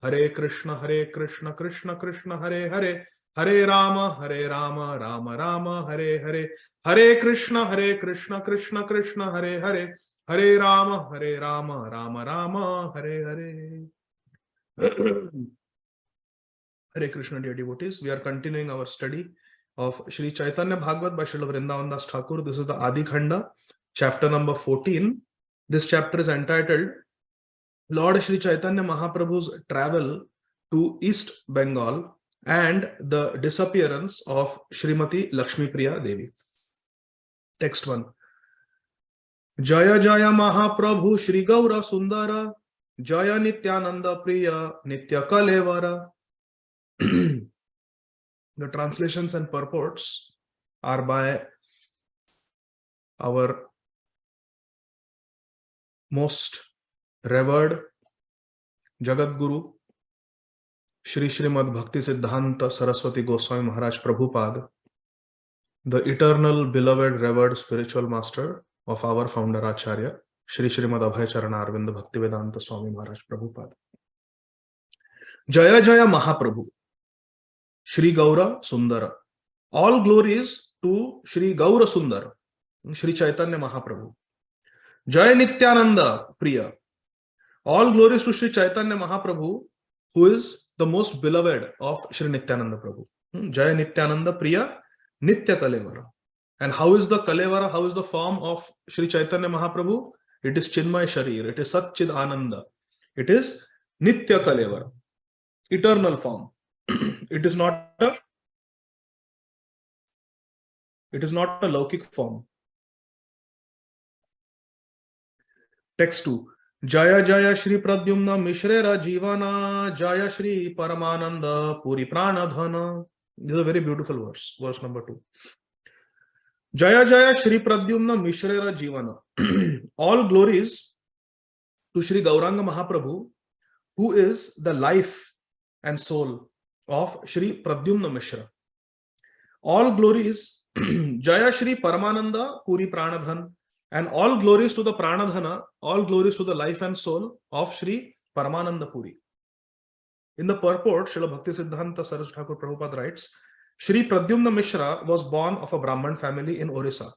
Hare Krishna, Krishna Krishna, Hare Hare, Hare Rama, Rama Rama, Hare Hare, Hare Krishna, Krishna Krishna, Hare Hare, Hare Rama, Rama Rama, Hare Hare. Hare Krishna, dear devotees. We are continuing our study of Sri Caitanya Bhagavat by Srila Vrindavan Das Thakur. This is the Ādi Khaṇḍa, chapter number 14. This chapter is entitled Lord Sri Caitanya Mahaprabhu's travel to East Bengal and the disappearance of Srimati Lakshmi Priya Devi. Text 1. Jaya Jaya Mahaprabhu Shri Gaura Sundara Jaya Nityananda Priya Nitya Kalevara. The translations and purports are by our most revered Jagat Guru Shri Srimad Bhakti Siddhanta Saraswati Goswami Maharaj Prabhupada, the eternal beloved revered spiritual master of our founder Acharya Shri Srimad Abhay Charana Arvind Bhaktivedanta Swami Maharaj Prabhupada. Jaya Jaya Mahaprabhu Shri Gaura Sundara. All glories to Shri Gaura Sundara, Shri Caitanya Mahaprabhu. Jaya Nityananda Priya. All glories to Shri Caitanya Mahaprabhu, who is the most beloved of Shri Nityananda Prabhu. Jaya Nityananda Priya Nitya Kalevara. And how is the Kalevara? How is the form of Shri Caitanya Mahaprabhu? It is Chinmay Sharir. It is Satchid Ananda. It is Nitya Kalevara. Eternal form. It is not a Laukik form. Text 2. Jaya Jaya Shri Pradyumna Mishrera Jivana Jaya Shri Paramananda Puri Pranadhana. This is a very beautiful verse. Verse number 2. Jaya Jaya Shri Pradyumna Mishrera Jivana. All glories to Shri Gauranga Mahaprabhu, who is the life and soul of Shri Pradyumna Mishra. All glories Jaya Shri Paramananda Puri Pranadhan. And all glories to the Pranadhana, all glories to the life and soul of Shri Paramananda Puri. In the purport, Srila Bhakti Siddhanta Saraswati Thakur Prabhupada writes, Shri Pradyumna Mishra was born of a Brahman family in Orissa.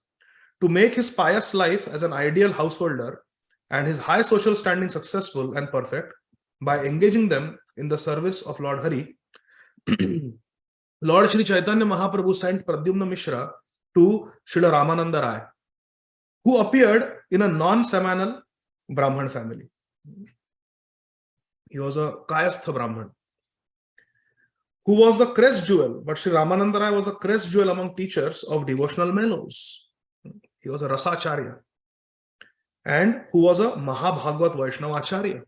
To make his pious life as an ideal householder and his high social standing successful and perfect, by engaging them in the service of Lord Hari, Lord Shri Caitanya Mahaprabhu sent Pradyumna Mishra to Srila Ramananda Rai, who appeared in a non-Samanal Brahman family. He was a Kayastha Brahman, who was the crest jewel, but Sri Ramananda Rai was the crest jewel among teachers of devotional mellows. He was a Rasacharya, and who was a Mahabhagavat Vaishnava Acharya.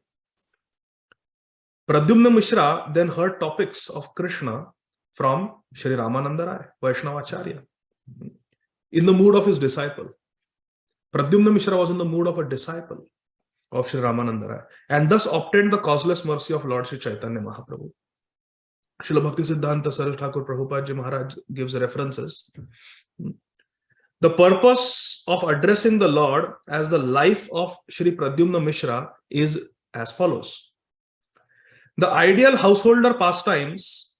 Pradyumna Mishra then heard topics of Krishna from Sri Ramananda Rai, Vaishnava Acharya, in the mood of his disciple. Pradyumna Mishra was in the mood of a disciple of Sri Ramananda Rai, and thus obtained the causeless mercy of Lord Sri Caitanya Mahaprabhu. Srila Bhakti Siddhanta Saraswati Thakur Prabhupada Ji Maharaj gives references. The purpose of addressing the Lord as the life of Sri Pradyumna Mishra is as follows. The ideal householder pastimes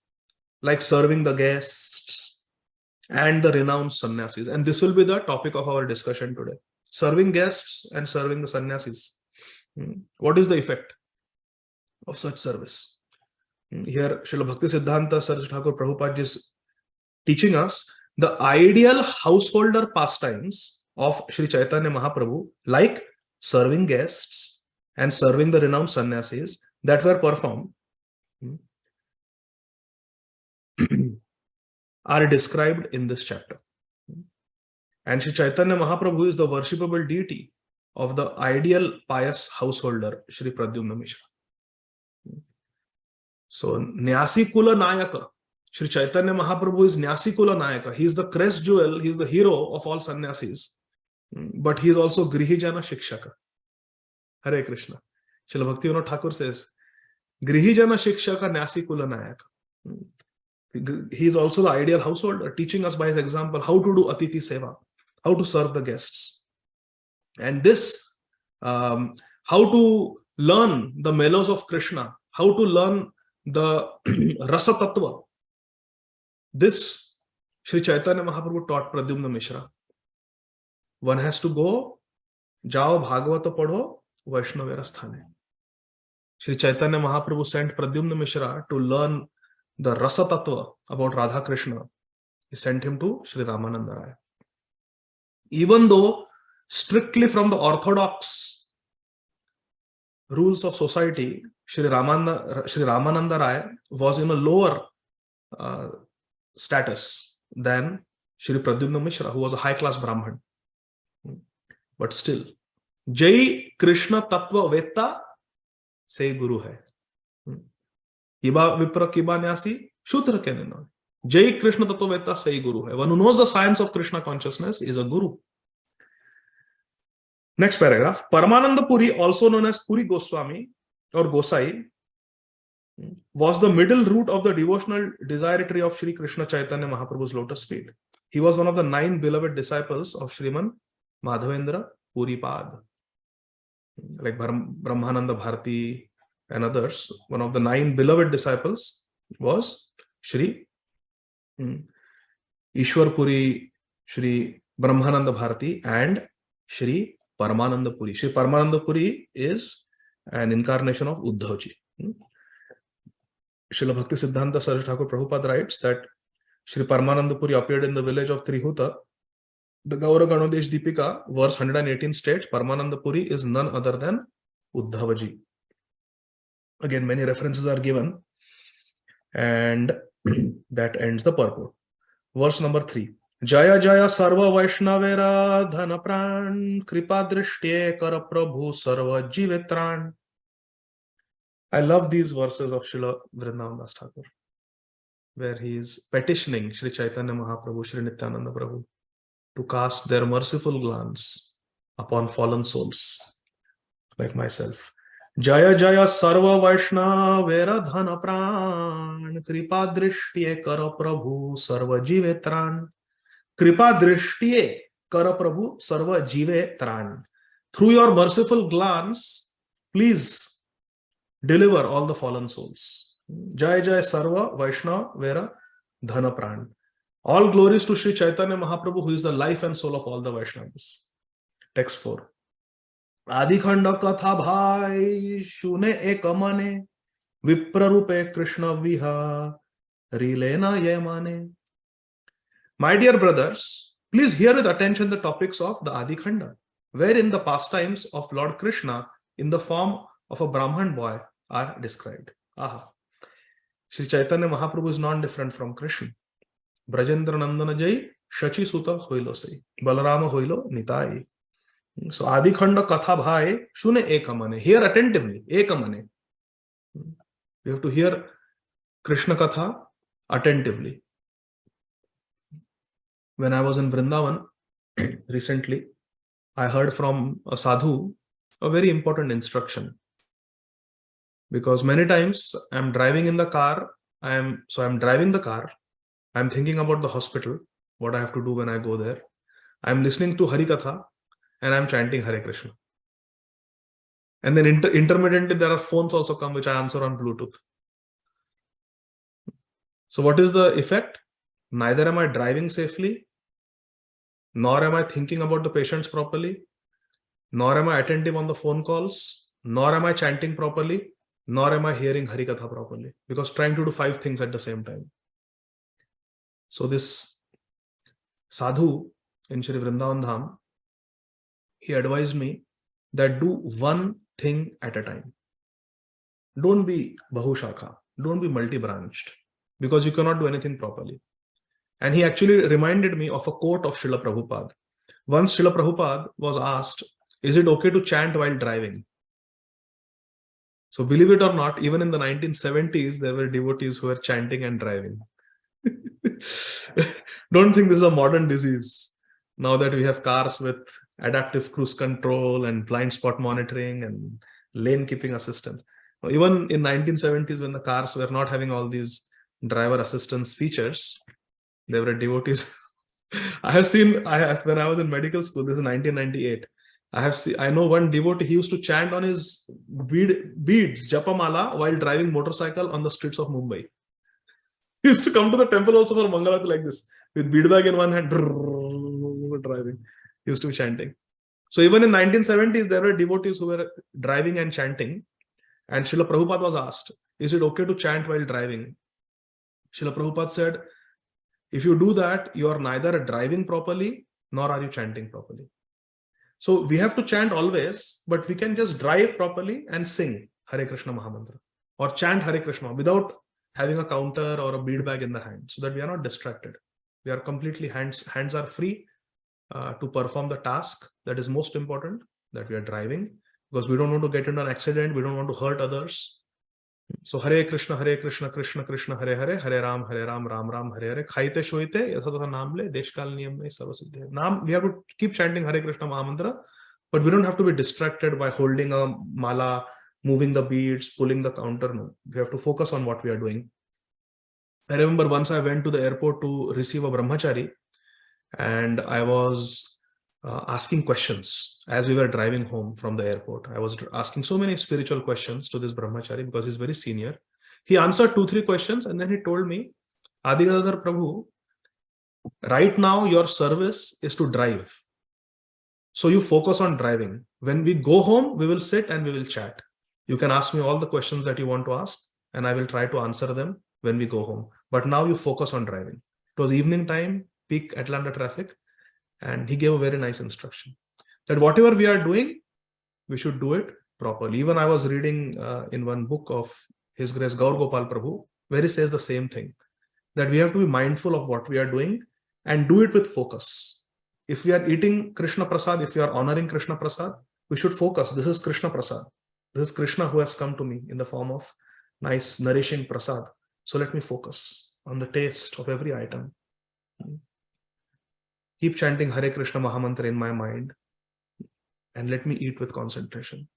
like serving the guests and the renowned sannyasis, and this will be the topic of our discussion today. Serving guests and serving the sannyasis. What is the effect of such service? Here, Srila Bhakti Siddhanta Saraswati Thakur Prabhupada is teaching us the ideal householder pastimes of Sri Caitanya Mahaprabhu, like serving guests and serving the renowned sannyasis, that were performed, are described in this chapter. And Sri Caitanya Mahaprabhu is the worshipable deity of the ideal pious householder, Sri Pradyumna Mishra. So, Nyasi Kula Nayaka, Sri Caitanya Mahaprabhu is Nyasi Kula Nayaka. He is the crest jewel, he is the hero of all sannyasis, but he is also Grihijana Shikshaka. Hare Krishna. Srila Bhaktivinoda Thakur says, Grihijana Shikshaka Nyasi Kula Nayaka. He is also the ideal householder, teaching us by his example how to do Atiti Seva, how to serve the guests. And this, how to learn the mellows of Krishna, how to learn the Rasa Tattva. This Sri Chaitanya Mahaprabhu taught Pradyumna Mishra. One has to go, jao Bhāgavata padho, Vaishnavera sthane. Sri Chaitanya Mahaprabhu sent Pradyumna Mishra to learn the Rasa Tattva about Radha Krishna. He sent him to Sri Ramananda Rai. Even though strictly from the orthodox rules of society, Sri Ramananda Rai was in a lower status than Sri Pradyumna Mishra, who was a high-class Brahman. But still, Jai Krishna Tattva Vetta Say Guru Hai. Kiba Vipra Kiba Nyasi Shudra Kenino. Jai Krishna Tattva Vetta Say Guru Hai. One who knows the science of Krishna consciousness is a guru. Next paragraph. Paramananda Puri, also known as Puri Goswami or Gosai, was the middle root of the devotional desiratory of Sri Krishna Chaitanya Mahaprabhu's lotus feet. He was one of the 9 beloved disciples of Sriman Madhavendra Puripad. Like Brahmananda Bharati and others, one of the 9 beloved disciples was Sri Ishwar Puri, Sri Brahmananda Bharati and Sri Paramananda Puri. Sri Paramananda Puri is an incarnation of Uddhavji. Srila Bhakti Siddhanta Saraswati Thakur Prabhupada writes that Sri Paramananda Puri appeared in the village of Trihuta. The Gaura Ganodesh Deepika, verse 118 states, Paramananda Puri is none other than Uddhavaji. Again, many references are given, and that ends the purport. Verse number 3. Jaya Jaya Sarva Vaishnavera Dhana Pran Kripa Drishtye Kara Prabhu Sarva Jivetran. I love these verses of Srila Vrindavan Das Thakur, where he is petitioning Sri Chaitanya Mahaprabhu, Sri Nityananda Prabhu, to cast their merciful glance upon fallen souls like myself. Jaya Jaya Sarva Vaishnavera Dhana Pran Kripa Drishtye Kara Prabhu Sarva Jivetran. Kripa Drishtye Kara Prabhu Sarva Jivetran. Through your merciful glance, please deliver all the fallen souls. Jaya Jaya Sarva Vaishnavera Dhana Pran. All glories to Sri Chaitanya Mahaprabhu, who is the life and soul of all the Vaishnavas. Text 4. Ādi Khaṇḍa Katha Bhai Shune Ekamane Viprarupe Krishna Viha Rilena Yemane. My dear brothers, please hear with attention the topics of the Ādi Khaṇḍa, wherein the pastimes of Lord Krishna in the form of a Brahman boy are described. Aha. Sri Chaitanya Mahaprabhu is non-different from Krishna. Brajendra Nandana Jai Shachi Suta Hoilo Sai Balarama Hoilo Nitai. So Ādi Khaṇḍa Katha Bhai Shune Ekamane. Hear attentively. Ekamane. You have to hear Krishna Katha attentively. When I was in Vrindavan recently, I heard from a sadhu a very important instruction. Because many times I'm driving in the car, I'm driving the car, I'm thinking about the hospital, what I have to do when I go there. I'm listening to Hari Katha and I'm chanting Hare Krishna. And then intermittently there are phones also come which I answer on Bluetooth. So what is the effect? Neither am I driving safely, nor am I thinking about the patients properly, nor am I attentive on the phone calls, nor am I chanting properly, nor am I hearing Hari Katha properly, because trying to do 5 things at the same time. So this sadhu in Shri Vrindavan Dham, he advised me that do one thing at a time. Don't be Bahushakha, don't be multi-branched, because you cannot do anything properly. And he actually reminded me of a quote of Srila Prabhupada. Once Srila Prabhupada was asked, is it okay to chant while driving? So believe it or not, even in the 1970s, there were devotees who were chanting and driving. Don't think this is a modern disease. Now that we have cars with adaptive cruise control and blind spot monitoring and lane keeping assistance. Even in 1970s, when the cars were not having all these driver assistance features, there were devotees. When I was in medical school, this is 1998, I know one devotee, he used to chant on his beads, Japamala, while driving motorcycle on the streets of Mumbai. He used to come to the temple also for Mangalati like this, with bead bag in one hand, driving. He used to be chanting. So even in 1970s, there were devotees who were driving and chanting. And Srila Prabhupada was asked, is it okay to chant while driving? Srila Prabhupada said, if you do that, you are neither driving properly, nor are you chanting properly. So we have to chant always, but we can just drive properly and sing Hare Krishna Mahamantra or chant Hare Krishna without having a counter or a bead bag in the hand, so that we are not distracted. We are completely hands are free to perform the task that is most important, that we are driving, because we don't want to get into an accident, we don't want to hurt others. So Hare Krishna, Krishna Krishna, Hare Hare, Hare Ram, Ram Ram, Hare Hare. Khaite shoite, yathatha naam le, deshkal niyam mein sarva siddhi. Naam, we have to keep chanting Hare Krishna Mahamantra, but we don't have to be distracted by holding a mala, moving the beads, pulling the counter. No, we have to focus on what we are doing. I remember once I went to the airport to receive a brahmachari, and I was asking questions as we were driving home from the airport. I was asking so many spiritual questions to this brahmachari because he's very senior. He answered 2-3 questions and then he told me, Ādi Gadādhara Prabhu, right now your service is to drive. So you focus on driving. When we go home, we will sit and we will chat. You can ask me all the questions that you want to ask and I will try to answer them when we go home. But now you focus on driving. It was evening time, peak Atlanta traffic. And he gave a very nice instruction that whatever we are doing, we should do it properly. Even I was reading in one book of His Grace Gaur Gopal Prabhu, where he says the same thing, that we have to be mindful of what we are doing and do it with focus. If we are eating Krishna Prasad, if we are honoring Krishna Prasad, we should focus. This is Krishna Prasad. This is Krishna who has come to me in the form of nice, nourishing Prasad. So let me focus on the taste of every item. Keep chanting Hare Krishna Mahamantra in my mind and let me eat with concentration.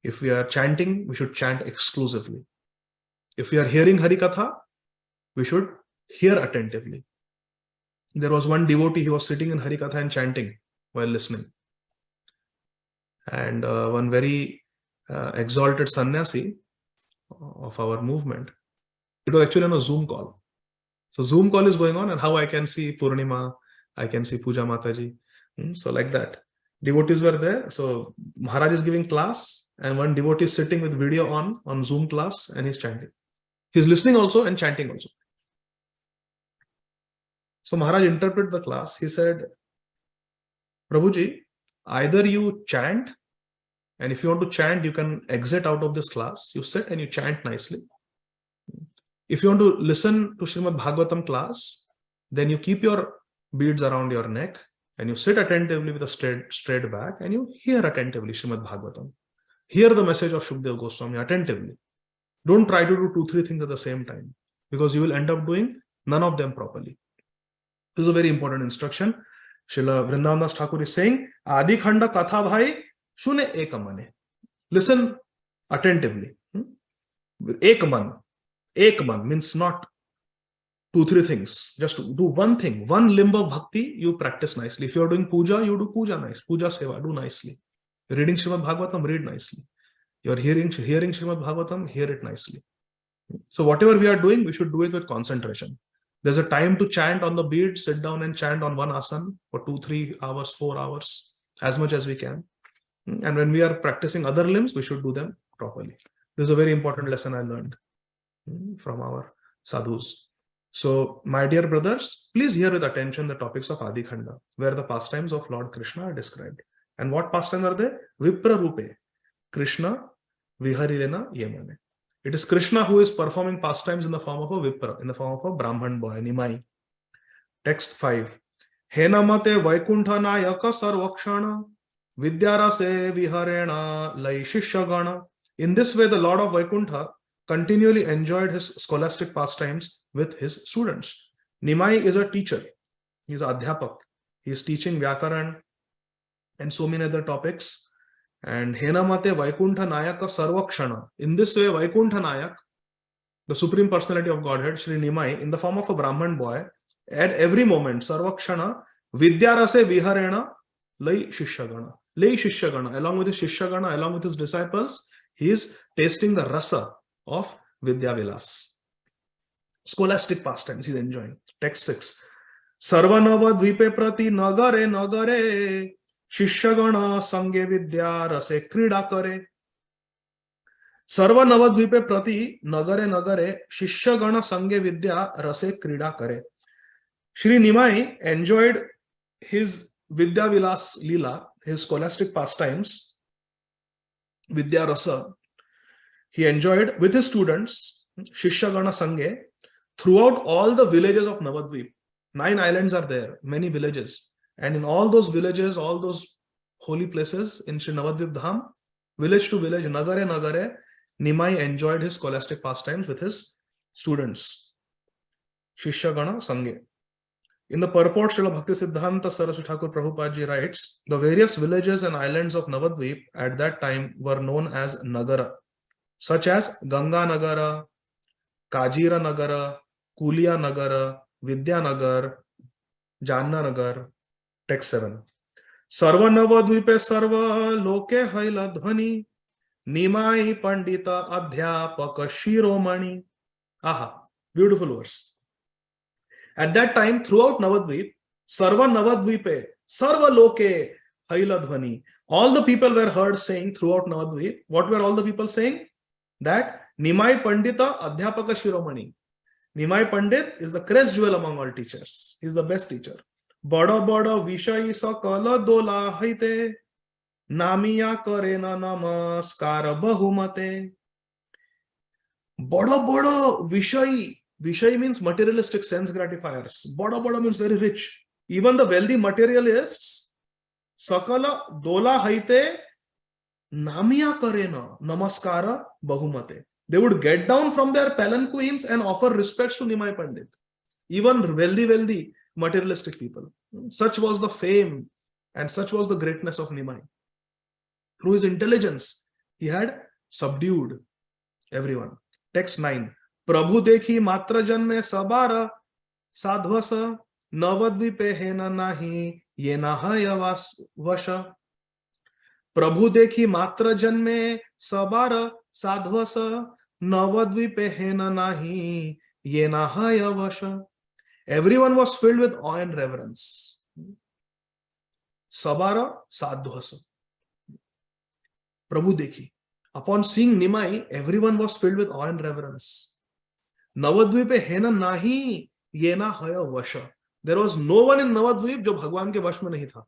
If we are chanting, we should chant exclusively. If we are hearing Harikatha, we should hear attentively. There was one devotee, he was sitting in Harikatha and chanting while listening. And one very exalted sannyasi of our movement, it was actually on a Zoom call. So Zoom call is going on and how I can see Purnima, I can see Puja Mataji. So like that. Devotees were there. So Maharaj is giving class and one devotee is sitting with video on Zoom class and he's chanting. He's listening also and chanting also. So Maharaj interpreted the class. He said, Prabhuji, either you chant, and if you want to chant, you can exit out of this class. You sit and you chant nicely. If you want to listen to Srimad Bhagavatam class, then you keep your beads around your neck and you sit attentively with a straight back and you hear attentively Srimad Bhagavatam. Hear the message of Shukdev Goswami attentively. Don't try to do 2-3 things at the same time because you will end up doing none of them properly. This is a very important instruction. Srila Vrindavan Das Thakur is saying, Ādi Khaṇḍa Katha Bhai Shune Ekamane. Listen attentively. Ekman. Ekman means not 2-3 things. Just do one thing. One limb of bhakti you practice nicely. If you are doing puja, you do puja nice. Puja seva, do nicely. You're reading Srimad Bhagavatam, read nicely. You're hearing Srimad Bhagavatam, hear it nicely. So whatever we are doing, we should do it with concentration. There's a time to chant on the bead, sit down and chant on one asana for 2-3 hours, 4 hours, as much as we can. And when we are practicing other limbs, we should do them properly. This is a very important lesson I learned from our sadhus. So, my dear brothers, please hear with attention the topics of Ādi Khaṇḍa, where the pastimes of Lord Krishna are described. And what pastimes are they? Vipra Rupe, Krishna Viharirena Yemane. It is Krishna who is performing pastimes in the form of a Vipra, in the form of a Brahman boy, Nimai. Text 5. Henamate Vaikuntha Nayaka Sarvakshana Vidyarase Viharena Lai Shishagana. In this way, the Lord of Vaikuntha continually enjoyed his scholastic pastimes with his students. Nimai is a teacher. He is Adhyapak. He is teaching Vyakaran and so many other topics. And Henamate Vaikuntha Nayaka Sarvakshana. In this way, Vaikuntha Nayak, the Supreme Personality of Godhead, Sri Nimai, in the form of a Brahman boy, at every moment, Sarvakshana, Vidyarase Viharena, Lai Shishyagana. Lai Shishyagana. Along with his Shishyagana, along with his disciples, he is tasting the rasa of Vidya Vilas. Scholastic pastimes he is enjoying. Text 6. Sarvanava Dvipe Prati Nagare Nagare Shishyagana Sange Vidya Rase Krida Kare. Sarva Navadvipe Prati Nagare Nagare Shishyagana Sange Vidya Rase Krida Kare. Shri Nimai enjoyed his Vidya Vilas Leela, his scholastic pastimes, Vidya Rasa. He enjoyed with his students, Shishyagana Sange, throughout all the villages of Navadvip. 9 islands are there, many villages. And in all those villages, all those holy places in Shri Navadvip Dham, village to village, Nagare Nagare, Nimai enjoyed his scholastic pastimes with his students. Shishyagana Sange. In the purport, Srila Bhakti Siddhanta Saraswati Thakur Prabhupada writes, the various villages and islands of Navadvip at that time were known as Nagara, such as Ganga Nagara, Kajira Nagara, Kulia Nagara, Vidya Nagar, Janna Nagar. Text 7. Sarva Navadvipe Sarva Loke Haila Dhvani Nimai Pandita Adhyapaka Shiromani. Aha, beautiful verse. At that time, throughout Navadvip, Sarva Navadvipe, Sarva Loke Haila Dhvani. All the people were heard saying throughout Navadvip. What were all the people saying? That Nimai Pandita Adhyapaka Shiromani. Nimai Pandit is the crest jewel among all teachers. He is the best teacher. Bada Bada Vishayi Sakala Dola Haite Namiya Karena Namaskara Bahumate. Bada Bada Vishayi. Vishayi means materialistic sense gratifiers. Bada Bada means very rich. Even the wealthy materialists, Sakala Dola Haite Namiya Karena Namaskara Bahumate. They would get down from their palanquins and offer respects to Nimai Pandit. Even wealthy materialistic people. Such was the fame and such was the greatness of Nimai. Through his intelligence, he had subdued everyone. Text 9. Prabhu dekhi matra janme sabara sadhvasa navadvipe hena nahi yena haya vasha. Prabhu dekhi matra janme sabara sadhvasa navadvipe hena nahi yena haya vasha. Everyone was filled with awe and reverence. Sabara sadhvasa. Prabhu dekhi. Upon seeing Nimai, everyone was filled with awe and reverence. Navadvipe hena nahi yena haya vasha. There was no one in Navadvip jo Bhagwan ke vash mein nahi tha.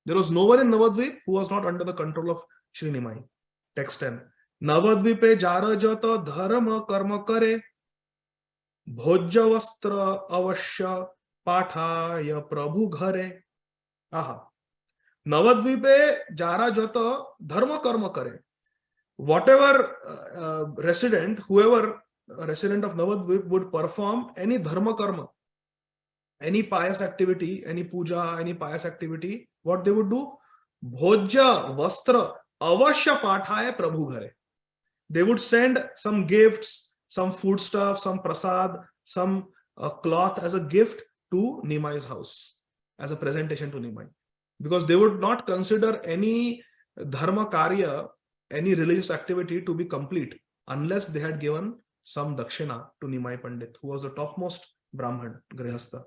There was no one in Navadvip who was not under the control of Shri Nimai. Text 10. Navadvipe jara jata dharma karma kare bhojya vastra avashya pathaya prabhu ghare. Aha. Navadvipe jara jata dharma karma kare. Whatever whoever resident of Navadvip would perform any dharma karma, any pious activity, any puja, any pious activity, what they would do? Bhojya vastra avashya pathaya prabhu ghare. They would send some gifts, some foodstuff, some prasad, some cloth as a gift to Nimai's house, as a presentation to Nimai. Because they would not consider any dharma karya, any religious activity to be complete unless they had given some dakshina to Nimai Pandit, who was the topmost Brahman, Grihastha.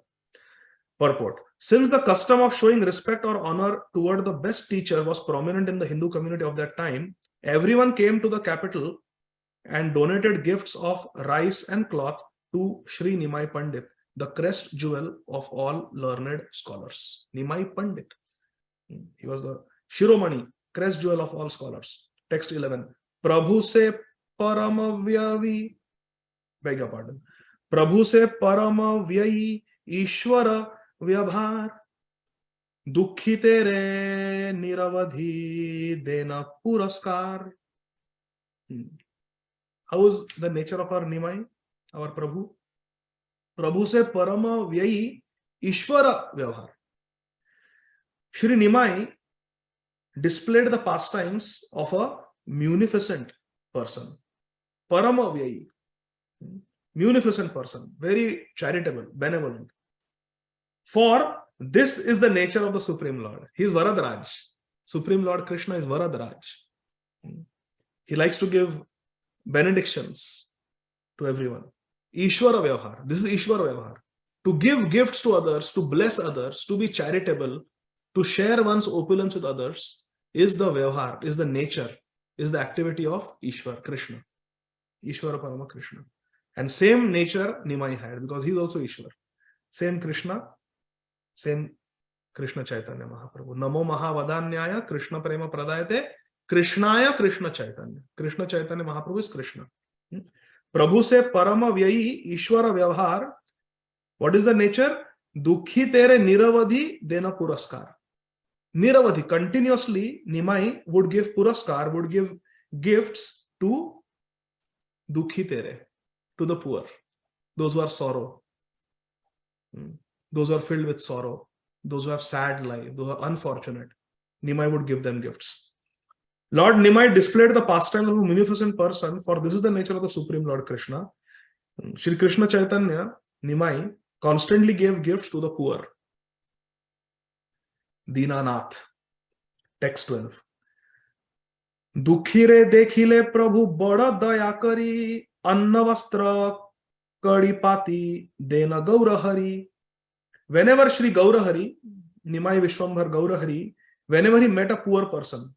Purport. Since the custom of showing respect or honor toward the best teacher was prominent in the Hindu community of that time, everyone came to the capital and donated gifts of rice and cloth to Shri Nimai Pandit, the crest jewel of all learned scholars. Nimai Pandit. He was the Shiromani, crest jewel of all scholars. Text 11. Prabhu se paramavyavi. Beg your pardon. Prabhu se paramavyayi Ishwara vyabhar dukhi tere niravadhi dena puraskar. How is the nature of our Nimai, our Prabhu? Prabhu se paramavyayi Ishwara vyabhar. Shri Nimai displayed the pastimes of a munificent person. Paramavyayi. Munificent person. Very charitable, benevolent. For This is the nature of the Supreme Lord. He is Varadaraj. Supreme Lord Krishna is Varadaraj. He likes to give benedictions to everyone. Ishwara Vyavhar. This is Ishwara Vyavhar. To give gifts to others, to bless others, to be charitable, to share one's opulence with others is the Vyavhar, is the nature, is the activity of Ishwar, Krishna. Ishwara Parama Krishna. And same nature Nimai had, because he is also Ishwar. Same Krishna Chaitanya Mahaprabhu. Namo Mahavadanyaya Krishna Prema Pradayate Krishnaya Krishna Chaitanya. Krishna Chaitanya Mahaprabhu is Krishna. Prabhu se Parama Vyayi Ishwara Vyavhar. What is the nature? Dukhi tere niravadhi dena puraskar. Niravadhi, continuously Nimai would give puraskar, would give gifts to dukhi tere, to the poor, those who are sorrow, those who are filled with sorrow, those who have sad life, those who are unfortunate. Nimai would give them gifts. Lord Nimai displayed the pastime of a munificent person, for this is the nature of the Supreme Lord Krishna. Shri Krishna Chaitanya, Nimai, constantly gave gifts to the poor. Dinanath. Text 12. Dukhire dekhile Prabhu bada daya kari anna vastra kadipati dena gaurahari. Whenever Shri Gaurahari, Nimai Vishwambhar Gaurahari, whenever he met a poor person,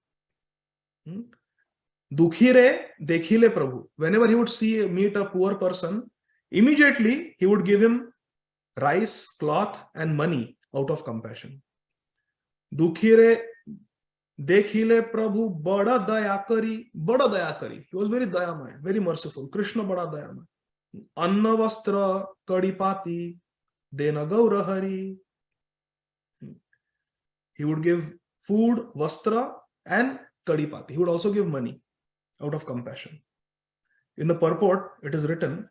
Dukhire dekhile Prabhu, whenever he would meet a poor person, immediately he would give him rice, cloth and money out of compassion. Dukhire dekhile Prabhu bada daya kari, bada daya kari. He was very dayamay, very merciful. Krishna bada dayamay. Anna vastra kadipati dena gaurahari. He would give food, vastra and kadipati. He would also give money out of compassion. In the purport, it is written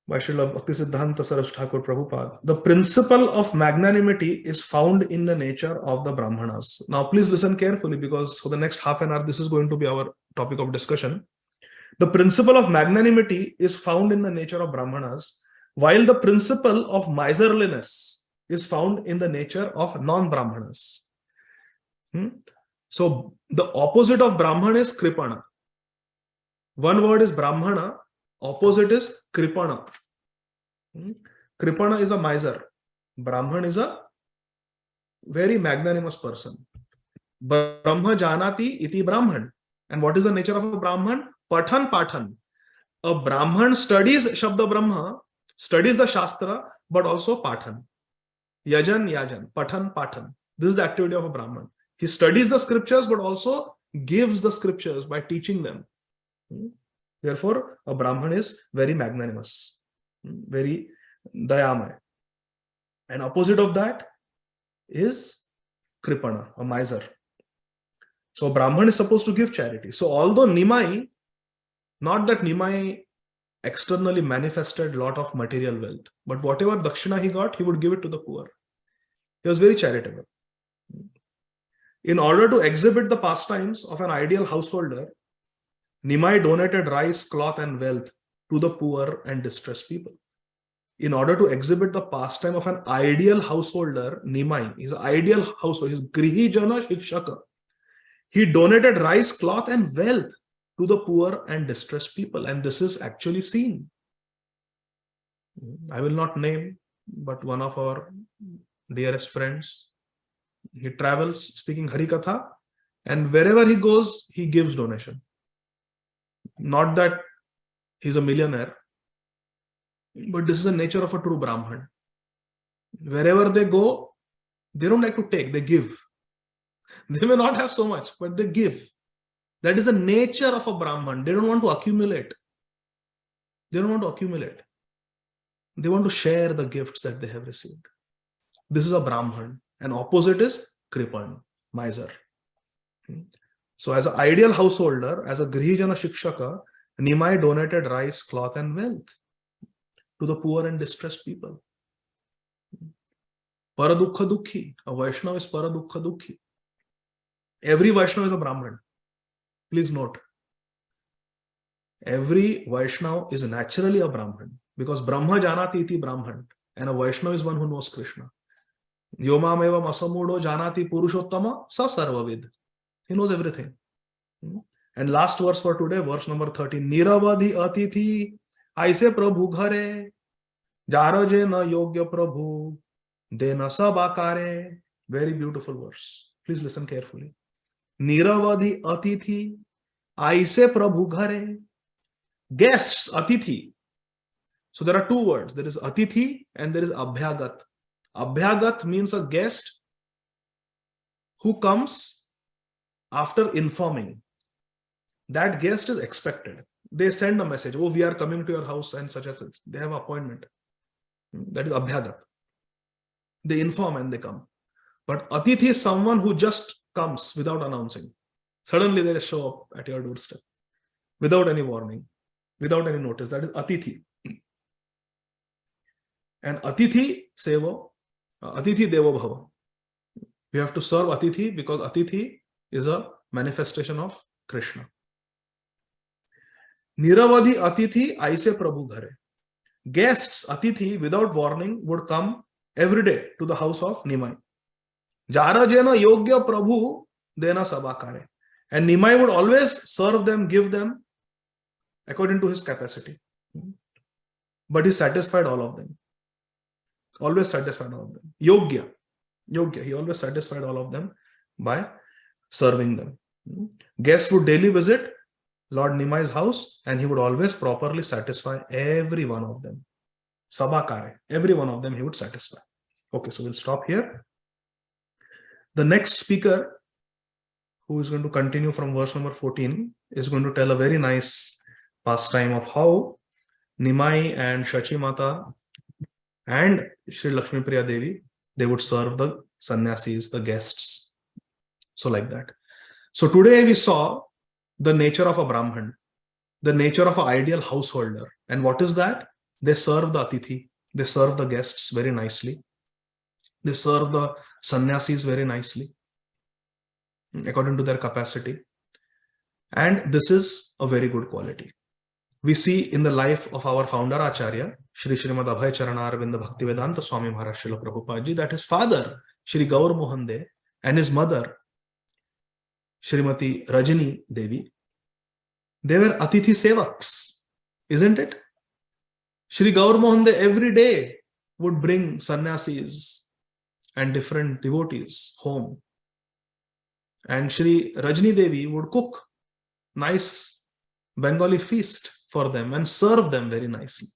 by Srila Bhakti Siddhanta Saraswati Thakur Prabhupada, the principle of magnanimity is found in the nature of the Brahmanas. Now, please listen carefully, because for the next half an hour, this is going to be our topic of discussion. The principle of magnanimity is found in the nature of Brahmanas, while the principle of miserliness is found in the nature of non-Brahmanas. So, the opposite of Brahman is Kripana. One word is Brahmana, opposite is Kripana. Kripana is a miser. Brahman is a very magnanimous person. Brahma janati iti Brahman. And what is the nature of a Brahman? Pathan Pathan. A Brahman studies Shabda Brahma, studies the Shastra, but also Pathan. Yajan Yajan. Pathan Pathan. This is the activity of a Brahman. He studies the scriptures, but also gives the scriptures by teaching them. Therefore, a Brahman is very magnanimous, very dayamay. And opposite of that is Kripana, a miser. So, Brahman is supposed to give charity. So, although Nimai, not that Nimai externally manifested a lot of material wealth, but whatever dakshina he got, he would give it to the poor. He was very charitable. In order to exhibit the pastimes of an ideal householder, Nimai donated rice, cloth and wealth to the poor and distressed people. In order to exhibit the pastime of an ideal householder, Nimai, his ideal household, his Grihi Jana Shikshaka, he donated rice, cloth and wealth to the poor and distressed people. And this is actually seen. I will not name, but one of our dearest friends, he travels speaking Harikatha, and wherever he goes, he gives donation. Not that he's a millionaire, but this is the nature of a true Brahman. Wherever they go, they don't like to take, they give. They may not have so much, but they give. That is the nature of a Brahman. They don't want to accumulate. They don't want to accumulate. They want to share the gifts that they have received. This is a Brahman. And opposite is Kripan, miser. So as an ideal householder, as a Grihijana Shikshaka, Nimai donated rice, cloth and wealth to the poor and distressed people. Paradukha Dukhi. A Vaishnava is Paradukha Dukhi. Every Vaishnava is a Brahman. Please note. Every Vaishnava is naturally a Brahman, because Brahma Janati iti Brahman, and a Vaishnava is one who knows Krishna. Yomamevam asamudo janati purushottama sa sarvavid. He knows everything. And last verse for today, verse number 13. Niravadhi atithi aise prabhu ghare jaraje na yogya prabhu dena sab akare. Very beautiful verse. Please listen carefully. Niravadhi atithi aise prabhu ghare. Guests, atithi. So there are two words. There is atithi and there is abhyagat. Abhyagat means a guest who comes after informing. That guest is expected. They send a message. Oh, we are coming to your house and such and such. They have an appointment. That is abhyagat. They inform and they come. But atithi is someone who just comes without announcing. Suddenly they show up at your doorstep without any warning, without any notice. That is atithi. And atithi seva, atithi devo bhava. We have to serve atithi because atithi is a manifestation of Krishna. Niravadhi atithi aise prabhu ghare. Guests, atithi, without warning, would come every day to the house of Nimai. Jara jena yogya prabhu dena sabakare. And Nimai would always serve them, give them according to his capacity. But he satisfied all of them. Always satisfied all of them. Yogya. He always satisfied all of them by serving them. Guests would daily visit Lord Nimai's house and he would always properly satisfy every one of them. Sabakare. Every one of them he would satisfy. Okay, so we'll stop here. The next speaker, who is going to continue from verse number 14, is going to tell a very nice pastime of how Nimai and Shachi Mata and Sri Lakshmi Priya Devi, they would serve the sannyasis, the guests. So like that. So today we saw the nature of a Brahman, the nature of an ideal householder. And what is that? They serve the atithi. They serve the guests very nicely. They serve the sannyasis very nicely, according to their capacity. And this is a very good quality. We see in the life of our founder Acharya, Shri Srimad Abhay Charana Arvinda Bhaktivedanta Swami Maharaj Srila Prabhupada Ji, that his father, Shri Gaur Mohan De, and his mother, Srimati Rajini Devi, they were Atithi Sevaks, isn't it? Shri Gaur Mohan De every day would bring sannyasis and different devotees home. And Shri Rajini Devi would cook nice Bengali feast for them and serve them very nicely.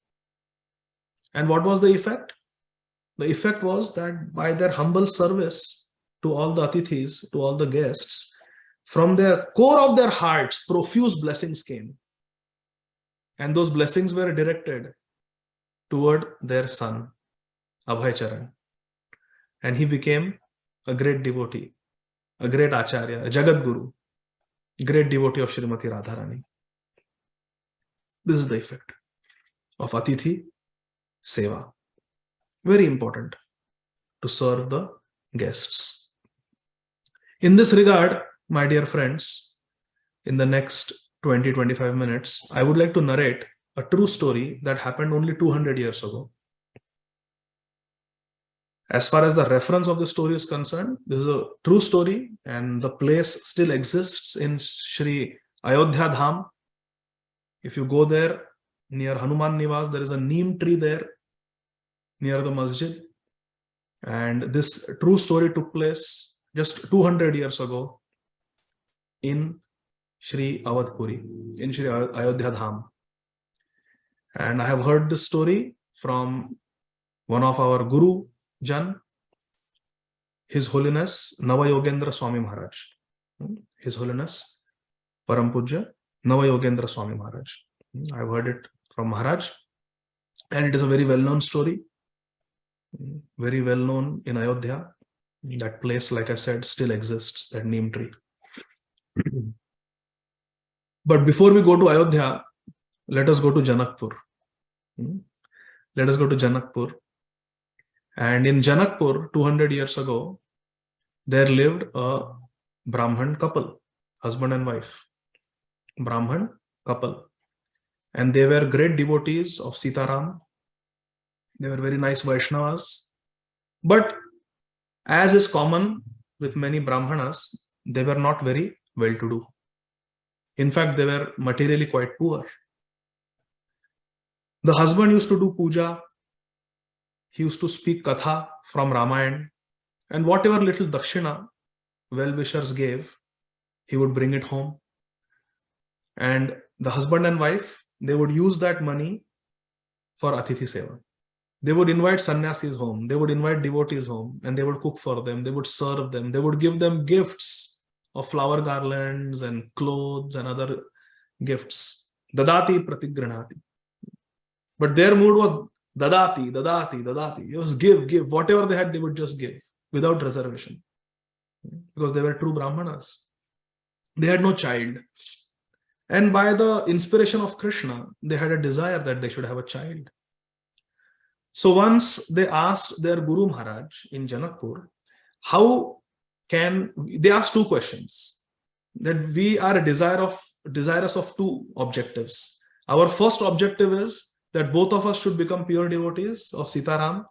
And what was the effect? The effect was that by their humble service to all the atithis, to all the guests, from their core of their hearts, profuse blessings came. And those blessings were directed toward their son, Abhay Charan. And he became a great devotee, a great Acharya, a Jagat Guru, great devotee of Srimati Radharani. This is the effect of Atithi Seva. Very important to serve the guests. In this regard, my dear friends, in the next 20-25 minutes, I would like to narrate a true story that happened only 200 years ago. As far as the reference of the story is concerned, this is a true story and the place still exists in Sri Ayodhya Dham. If you go there near Hanuman Nivas, there is a neem tree there near the masjid. And this true story took place just 200 years ago in Sri Avadhpuri, in Sri Ayodhya Dham. And I have heard this story from one of our Guru Jan, His Holiness Navayogendra Swami Maharaj. His Holiness Param Pujya Navayogendra Swami Maharaj. I've heard it from Maharaj, and it is a very well-known story, very well-known in Ayodhya. That place, like I said, still exists, that neem tree. But before we go to Ayodhya, let us go to Janakpur. Let us go to Janakpur. And in Janakpur, 200 years ago, there lived a Brahman couple, husband and wife. Brahman couple. And they were great devotees of Sitaram. They were very nice Vaishnavas. But As is common with many Brahmanas, they were not very well-to-do. In fact, they were materially quite poor. The husband used to do puja. He used to speak katha from Ramayana, and whatever little dakshina well-wishers gave, he would bring it home. And the husband and wife, they would use that money for Atithi Seva. They would invite sannyasis home, they would invite devotees home, and they would cook for them, they would serve them, they would give them gifts of flower garlands and clothes and other gifts. Dadati pratigranati. But their mood was dadati, dadati, dadati. It was give, give. Whatever they had, they would just give without reservation. Because they were true Brahmanas. They had no child. And by the inspiration of Krishna, they had a desire that they should have a child. So once they asked their Guru Maharaj in Janakpur, they asked two questions. That we are desirous of two objectives. Our first objective is that both of us should become pure devotees of Sita Ram,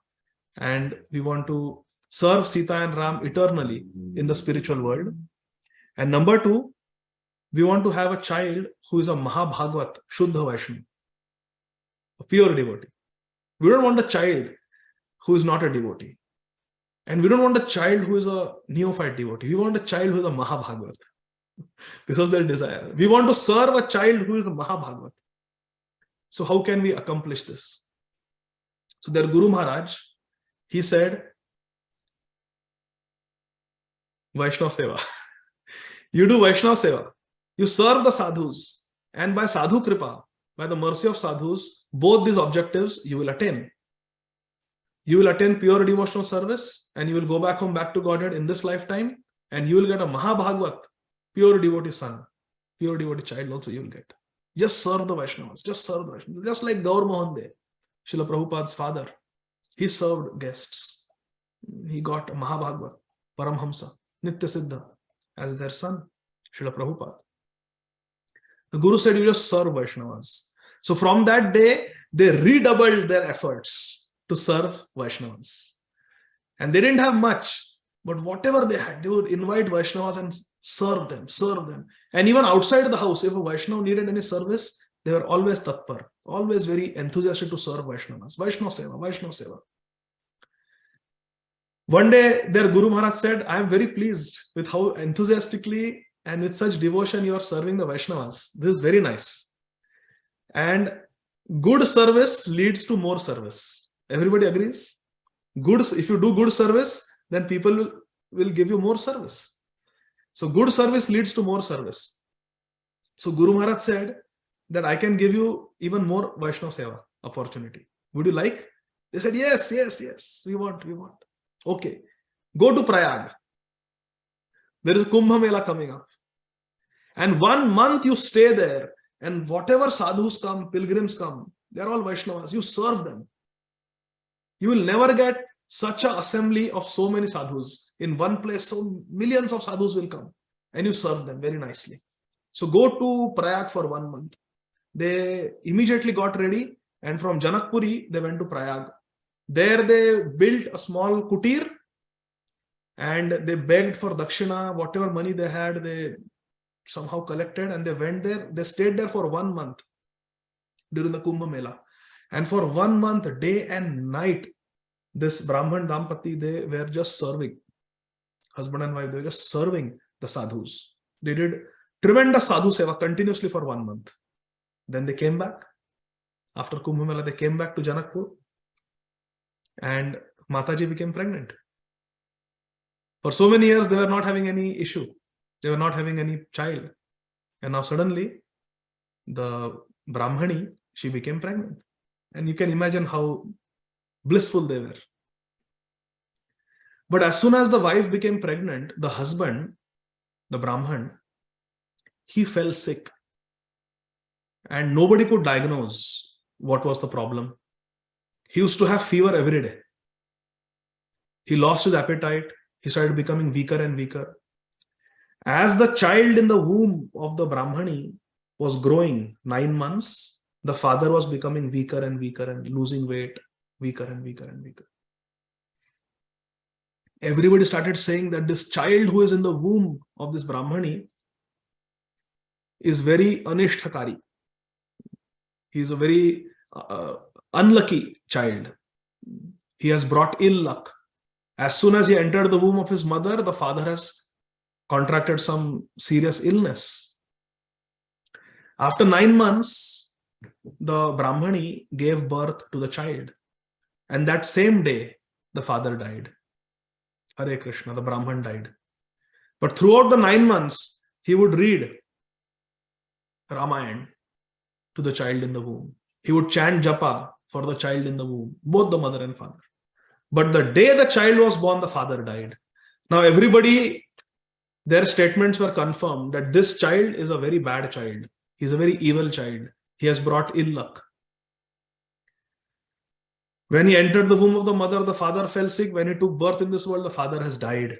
and we want to serve Sita and Ram eternally in the spiritual world. And number two, we want to have a child who is a Mahabhagavat, Shuddha Vaishnava, a pure devotee. We don't want a child who is not a devotee. And we don't want a child who is a neophyte devotee. We want a child who is a Mahabhagavat. This was their desire. We want to serve a child who is a Mahabhagavat. So how can we accomplish this? So their Guru Maharaj, he said, Vaishnava Seva. You do Vaishnava Seva. You serve the sadhus. And by sadhu kripa, by the mercy of sadhus, both these objectives you will attain. You will attain pure devotional service, and you will go back home, back to Godhead in this lifetime, and you will get a Mahabhagavat, pure devotee son, pure devotee child also you will get. Just serve the Vaishnavas, just serve the Vaishnavas. Just like Gaur Mohan De, Srila Prabhupada's father, he served guests. He got a Mahabhagavat, Paramhamsa, Nitya Siddha as their son, Srila Prabhupada. The Guru said, you just serve Vaishnavas. So from that day, they redoubled their efforts to serve Vaishnavas. And they didn't have much, but whatever they had, they would invite Vaishnavas and serve them, serve them. And even outside the house, if a Vaishnava needed any service, they were always tatpar, always very enthusiastic to serve Vaishnavas. Vaishnava Seva, Vaishnava Seva. One day, their Guru Maharaj said, I am very pleased with how enthusiastically and with such devotion you are serving the Vaishnavas. This is very nice. And good service leads to more service. Everybody agrees? If you do good service, then people will give you more service. So good service leads to more service. So Guru Maharaj said that I can give you even more Vaishnava Seva opportunity. Would you like? They said, yes, yes, yes. We want. Okay. Go to Prayag. There is a Kumbh Mela coming up. And 1 month you stay there, and whatever sadhus come, pilgrims come, they are all Vaishnavas. You serve them. You will never get such an assembly of so many sadhus in one place. So millions of sadhus will come, and you serve them very nicely. So go to Prayag for 1 month. They immediately got ready, and from Janakpuri, they went to Prayag. There they built a small kutir, and they begged for dakshina. Whatever money they had, they somehow collected, and they went there. They stayed there for 1 month during the Kumbh Mela. And for 1 month, day and night, this Brahman Dampati, they were just serving. Husband and wife, they were just serving the sadhus. They did tremendous sadhu seva continuously for 1 month. Then they came back. After Kumbh Mela, they came back to Janakpur. And Mataji became pregnant. For so many years, they were not having any issue. They were not having any child. And now suddenly, the Brahmani, she became pregnant. And you can imagine how blissful they were. But as soon as the wife became pregnant, the husband, the Brahman, he fell sick. And nobody could diagnose what was the problem. He used to have fever every day. He lost his appetite. He started becoming weaker and weaker. As the child in the womb of the Brahmani was growing 9 months, the father was becoming weaker and weaker and losing weight, weaker and weaker and weaker. everybody started saying that this child who is in the womb of this Brahmani is very anishthakari. He is a very unlucky child. He has brought ill luck. As soon as he entered the womb of his mother, the father has contracted some serious illness. After 9 months, the Brahmani gave birth to the child. And that same day, the father died. Hare Krishna, the Brahman died. But throughout the 9 months, he would read Ramayana to the child in the womb. He would chant japa for the child in the womb, both the mother and father. But the day the child was born, the father died. Now everybody, their statements were confirmed that this child is a very bad child. He's a very evil child. He has brought ill luck. When he entered the womb of the mother, the father fell sick. When he took birth in this world, the father has died.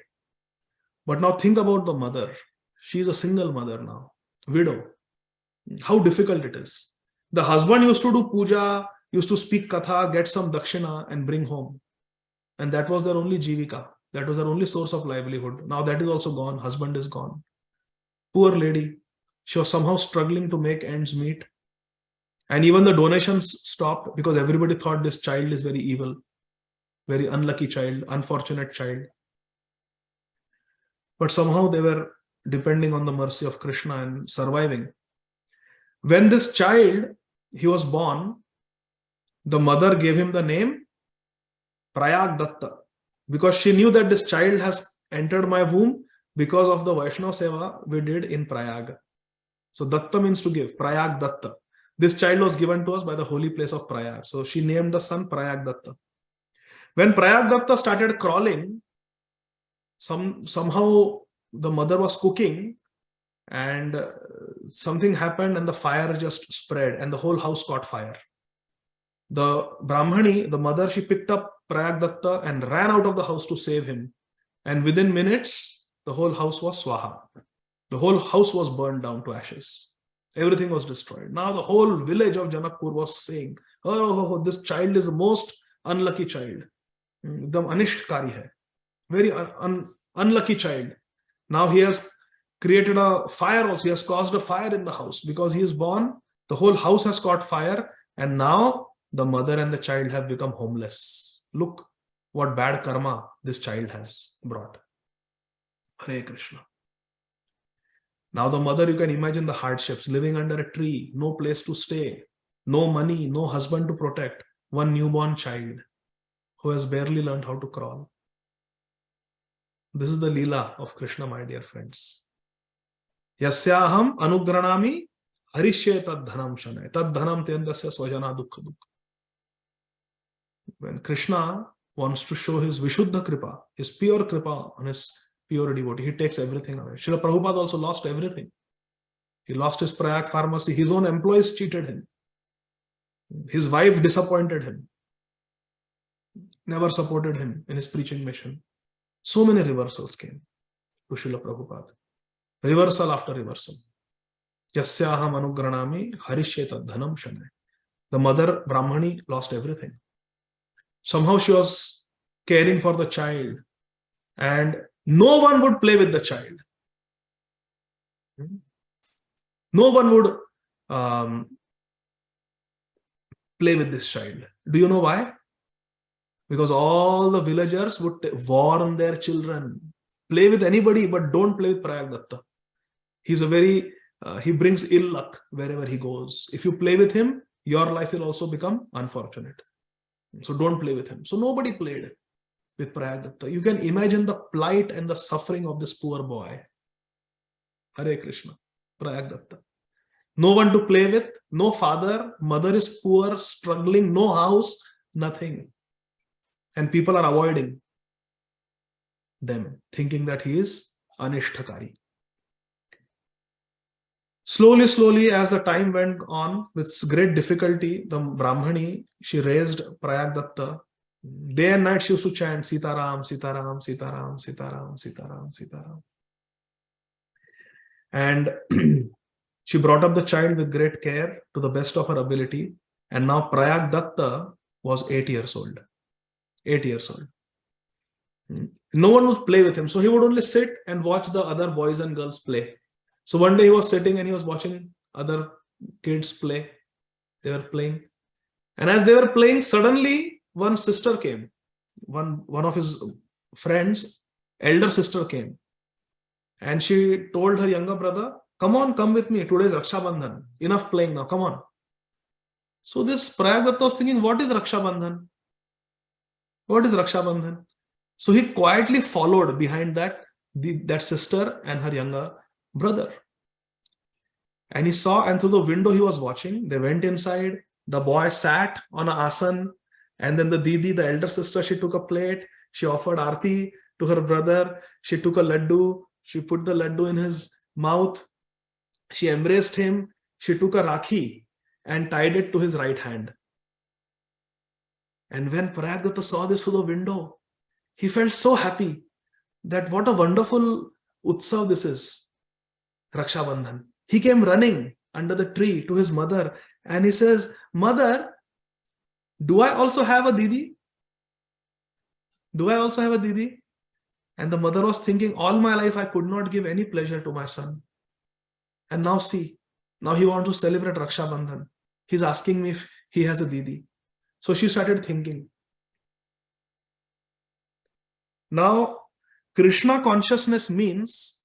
But now think about the mother. She is a single mother now, widow. How difficult it is. The husband used to do puja, used to speak katha, get some dakshina and bring home. And that was their only jivika. That was their only source of livelihood. Now that is also gone. Husband is gone. Poor lady. She was somehow struggling to make ends meet. And even the donations stopped because everybody thought this child is very evil, very unlucky child, unfortunate child. But somehow they were depending on the mercy of Krishna and surviving. When this child, he was born, the mother gave him the name Prayag Datta, because she knew that this child has entered my womb because of the Vaishnava Seva we did in Prayag. So Datta means to give, Prayag Datta. This child was given to us by the holy place of Prayag. So she named the son Prayag Datta. When Prayag Datta started crawling, somehow the mother was cooking and something happened and the fire just spread and the whole house caught fire. The Brahmani, the mother, she picked up Prayag Datta and ran out of the house to save him. And within minutes, the whole house was swaha. The whole house was burned down to ashes. Everything was destroyed. Now the whole village of Janakpur was saying, oh, this child is the most unlucky child. The anishtkari hai. Very unlucky child. Now he has created a fire also. He has caused a fire in the house because he is born. The whole house has caught fire. And now the mother and the child have become homeless. Look what bad karma this child has brought. Hare Krishna. Now the mother, you can imagine the hardships, living under a tree, no place to stay, no money, no husband to protect, one newborn child who has barely learned how to crawl. This is the Leela of Krishna, my dear friends. Yasyaham anugranami harishye tad dhanam shanay. Tad dhanam tyandasya swajana dukkha dukkha. When Krishna wants to show his Vishuddha Kripa, his pure Kripa on his pure devotee, he takes everything away. Srila Prabhupada also lost everything. He lost his Prayag pharmacy. His own employees cheated him. His wife disappointed him. Never supported him in his preaching mission. So many reversals came to Srila Prabhupada. Reversal after reversal. Yasyaham anugranami harishye tad dhanam shanay. The mother Brahmani lost everything. Somehow she was caring for the child and no one would play with the child. No one would play with this child. Do you know why? Because all the villagers would warn their children. Play with anybody, but don't play with Prayag Datta. He's a very, he brings ill luck wherever he goes. If you play with him, your life will also become unfortunate. So don't play with him. So nobody played with Prayag Datta. You can imagine the plight and the suffering of this poor boy. Hare Krishna. Prayag Datta. No one to play with, no father, mother is poor, struggling, no house, nothing. And people are avoiding them, thinking that he is anishthakari. Slowly, slowly, as the time went on, with great difficulty, the Brahmani, she raised Prayag Datta. Day and night she used to chant Sitaram, Sitaram, Sitaram, Sitaram, Sitaram, Sitaram. And she brought up the child with great care to the best of her ability. And now Prayag Datta was 8 years old. 8 years old. No one would play with him. So he would only sit and watch the other boys and girls play. So one day he was sitting and he was watching other kids play. They were playing. And as they were playing, suddenly one sister came. One of his friends, elder sister came. And she told her younger brother, come on, come with me. Today is Raksha Bandhan. Enough playing now, come on. So this Prayagdatta was thinking, what is Raksha Bandhan? What is Raksha Bandhan? So he quietly followed behind that sister and her younger brother. And he saw, and through the window he was watching, they went inside. The boy sat on an asan, and then the Didi, the elder sister, she took a plate. She offered Aarti to her brother. She took a laddu. She put the laddu in his mouth. She embraced him. She took a rakhi and tied it to his right hand. And when Prayagdatta saw this through the window, he felt so happy that what a wonderful utsav this is, Raksha Bandhan. He came running under the tree to his mother and he says, Mother, do I also have a Didi? Do I also have a Didi? And the mother was thinking, all my life I could not give any pleasure to my son. And now see, now he wants to celebrate Raksha Bandhan. He's asking me if he has a Didi. So she started thinking. Now, Krishna consciousness means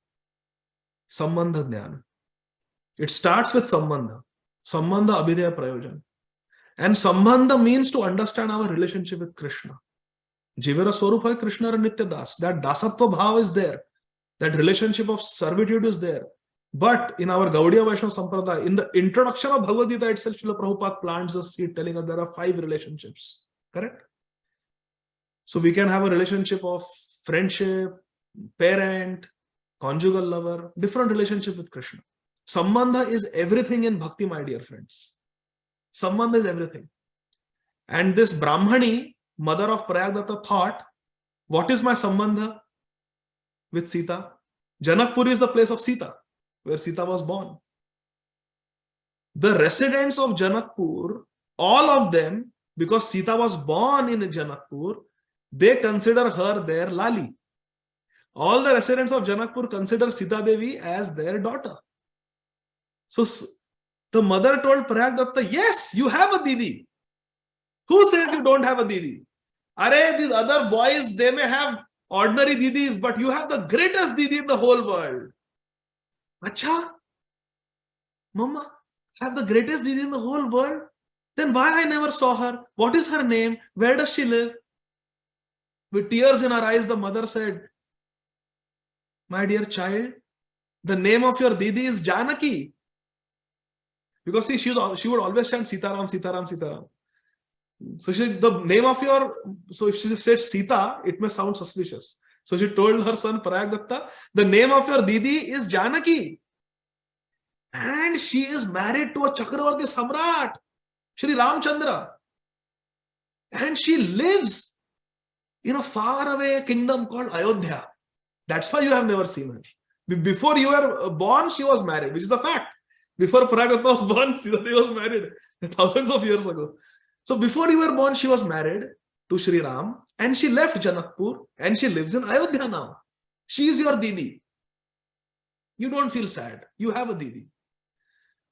Sambandha Jnana. It starts with Sambandha. Sambandha Abhidheya Prayojan. And Sambandha means to understand our relationship with Krishna. Jivara Swarup hai Krishna Nitya Das. That Dasatva Bhava is there. That relationship of servitude is there. But in our Gaudiya Vaishnava Sampradaya, in the introduction of Bhagavad Gita itself, Srila Prabhupada plants a seed telling us there are 5 relationships. Correct? So we can have a relationship of friendship, parent, conjugal lover, different relationship with Krishna. Sambandha is everything in Bhakti, my dear friends. Sambandha is everything. And this Brahmani, mother of Prayagdatta, thought, what is my Sambandha with Sita? Janakpur is the place of Sita, where Sita was born. The residents of Janakpur, all of them, because Sita was born in Janakpur, they consider her their Lali. All the residents of Janakpur consider Sita Devi as their daughter. So the mother told Prayagdatta, yes, you have a Didi. Who says you don't have a Didi? Are these other boys, they may have ordinary Didis, but you have the greatest Didi in the whole world. Acha? Mama, I have the greatest Didi in the whole world? Then why I never saw her? What is her name? Where does she live? With tears in her eyes, the mother said, my dear child, the name of your Didi is Janaki. Because see, she would always chant Sitaram, Sitaram, Sitaram. So the name of your, so if she said Sita, it may sound suspicious. So she told her son Prayagdatta, the name of your Didi is Janaki. And she is married to a Chakravarti Samrat, Shri Ramchandra. And she lives in a faraway kingdom called Ayodhya. That's why you have never seen her. Before you were born, she was married, which is a fact. Before Prayagdatta was born, Sita was married thousands of years ago. So before you were born, she was married to Shri Ram and she left Janakpur and she lives in Ayodhya now. She is your Didi. You don't feel sad. You have a Didi.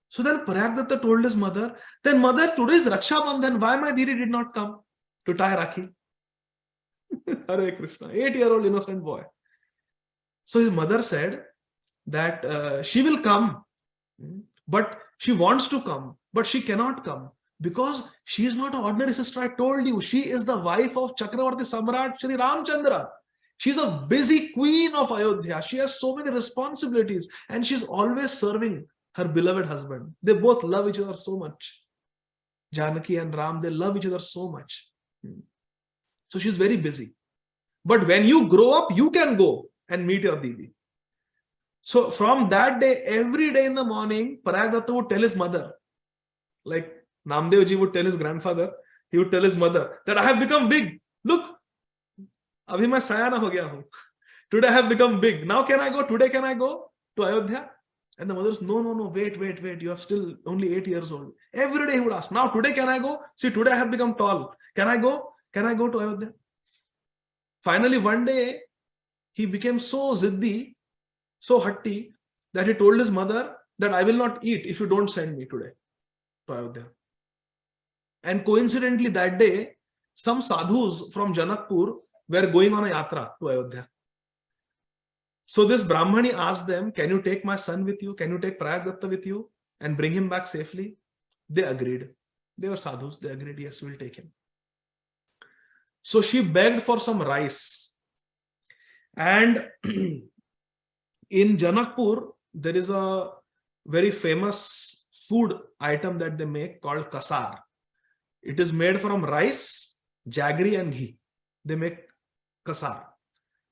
So then Prayagdatta told his mother, then mother, today is Raksha Bandhan. Why my Didi did not come to tie Rakhi? Hare Krishna, 8-year-old innocent boy. So his mother said that she will come, but she wants to come, but she cannot come because she is not an ordinary sister. I told you, she is the wife of Chakravarti Samrat Shri Ramchandra. She's a busy queen of Ayodhya. She has so many responsibilities and she's always serving her beloved husband. They both love each other so much. Janaki and Ram, they love each other so much. So she's very busy. But when you grow up, you can go and meet your Didi. So from that day, every day in the morning, Prayagdatta would tell his mother, like Namdev ji would tell his grandfather, he would tell his mother that I have become big. Look, abhi main sayana ho gaya hu. Today I have become big. Now can I go? Today can I go to Ayodhya? And the mother says, no, wait. You are still only 8 years old. Every day he would ask, now today can I go? See, today I have become tall. Can I go? Can I go to Ayodhya? Finally, one day, he became so ziddi, so hatti, that he told his mother that I will not eat if you don't send me today to Ayodhya. And coincidentally, that day, some sadhus from Janakpur were going on a yatra to Ayodhya. So this Brahmani asked them, can you take my son with you? Can you take Prayagdatta with you and bring him back safely? They agreed. They were sadhus. They agreed, yes, we'll take him. So she begged for some rice. And in Janakpur, there is a very famous food item that they make called kasar. It is made from rice, jaggery and ghee. They make kasar.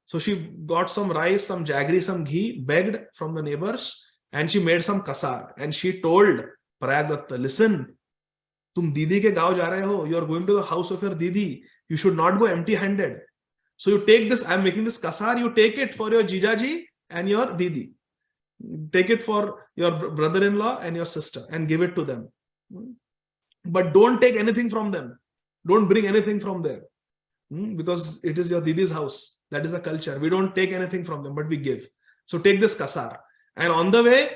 So she got some rice, some jaggery, some ghee, begged from the neighbors, and she made some kasar. And she told Prayagdatta, listen, tum didi ke gaon ja rahe ho, you are going to the house of your didi. You should not go empty-handed. So you take this, I am making this kasar, you take it for your jijaji and your didi. Take it for your brother-in-law and your sister and give it to them. But don't take anything from them. Don't bring anything from there. Because it is your didi's house. That is a culture. We don't take anything from them, but we give. So take this kasar. And on the way,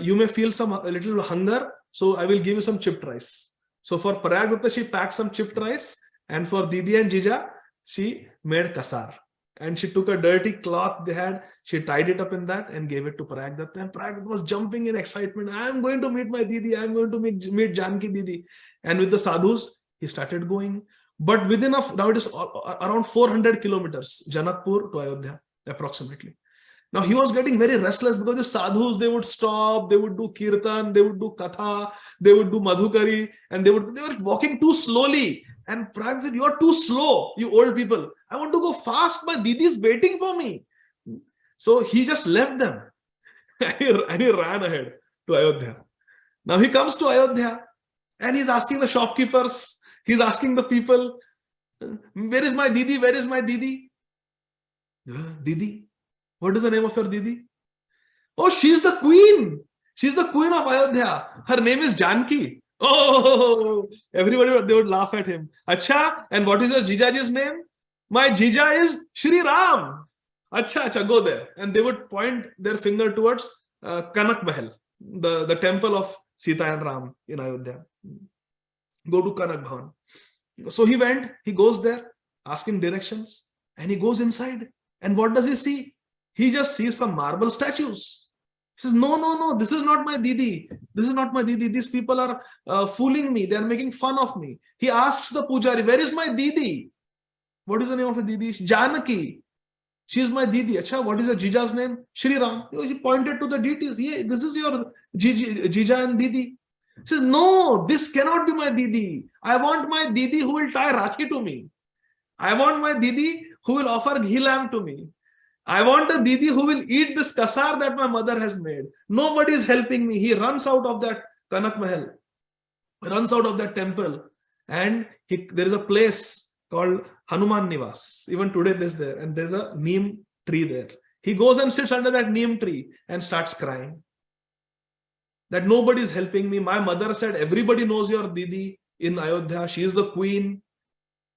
you may feel a little hunger. So I will give you some chipped rice. So for Prayagdatta, she packed some chipped rice. And for Didi and Jija, she made kasar. And she took a dirty cloth they had, she tied it up in that and gave it to Prayagdatta. And Prayagdatta was jumping in excitement. I am going to meet my Didi. I am going to meet Janki Didi. And with the sadhus, he started going. But within now it is around 400 kilometers, Janakpur to Ayodhya, approximately. Now he was getting very restless because the sadhus, they would stop, they would do kirtan, they would do katha, they would do madhukari, and they were walking too slowly. And Prayag said, you are too slow, you old people. I want to go fast. My Didi is waiting for me. So he just left them and he ran ahead to Ayodhya. Now he comes to Ayodhya and he's asking the shopkeepers, he's asking the people, where is my Didi? Where is my Didi? Didi? What is the name of your Didi? Oh, she's the queen. She's the queen of Ayodhya. Her name is Janki. Oh, everybody, they would laugh at him. Acha, and what is your Jijaji's name? My Jija is Shri Ram. Acha, go there. And they would point their finger towards Kanak Mahal, the temple of Sita and Ram in Ayodhya. Go to Kanak Bhavan. So he went, he goes there, asking directions, and he goes inside. And what does he see? He just sees some marble statues. He says, no, this is not my Didi. This is not my Didi. These people are fooling me. They are making fun of me. He asks the pujari, where is my Didi? What is the name of a Didi? Janaki. She is my Didi. Acha, what is the Jija's name? Shri Ram. He pointed to the deities. Yeah, this is your Jija and Didi. He says, no, this cannot be my Didi. I want my Didi who will tie Rakhi to me. I want my Didi who will offer ghee lamb to me. I want a Didi who will eat this kasar that my mother has made. Nobody is helping me. He runs out of that Kanak Mahal, runs out of that temple, and there is a place called Hanuman Nivas. Even today there's there, and there's a neem tree there. He goes and sits under that neem tree and starts crying. That nobody is helping me. My mother said, everybody knows your Didi in Ayodhya. She is the queen.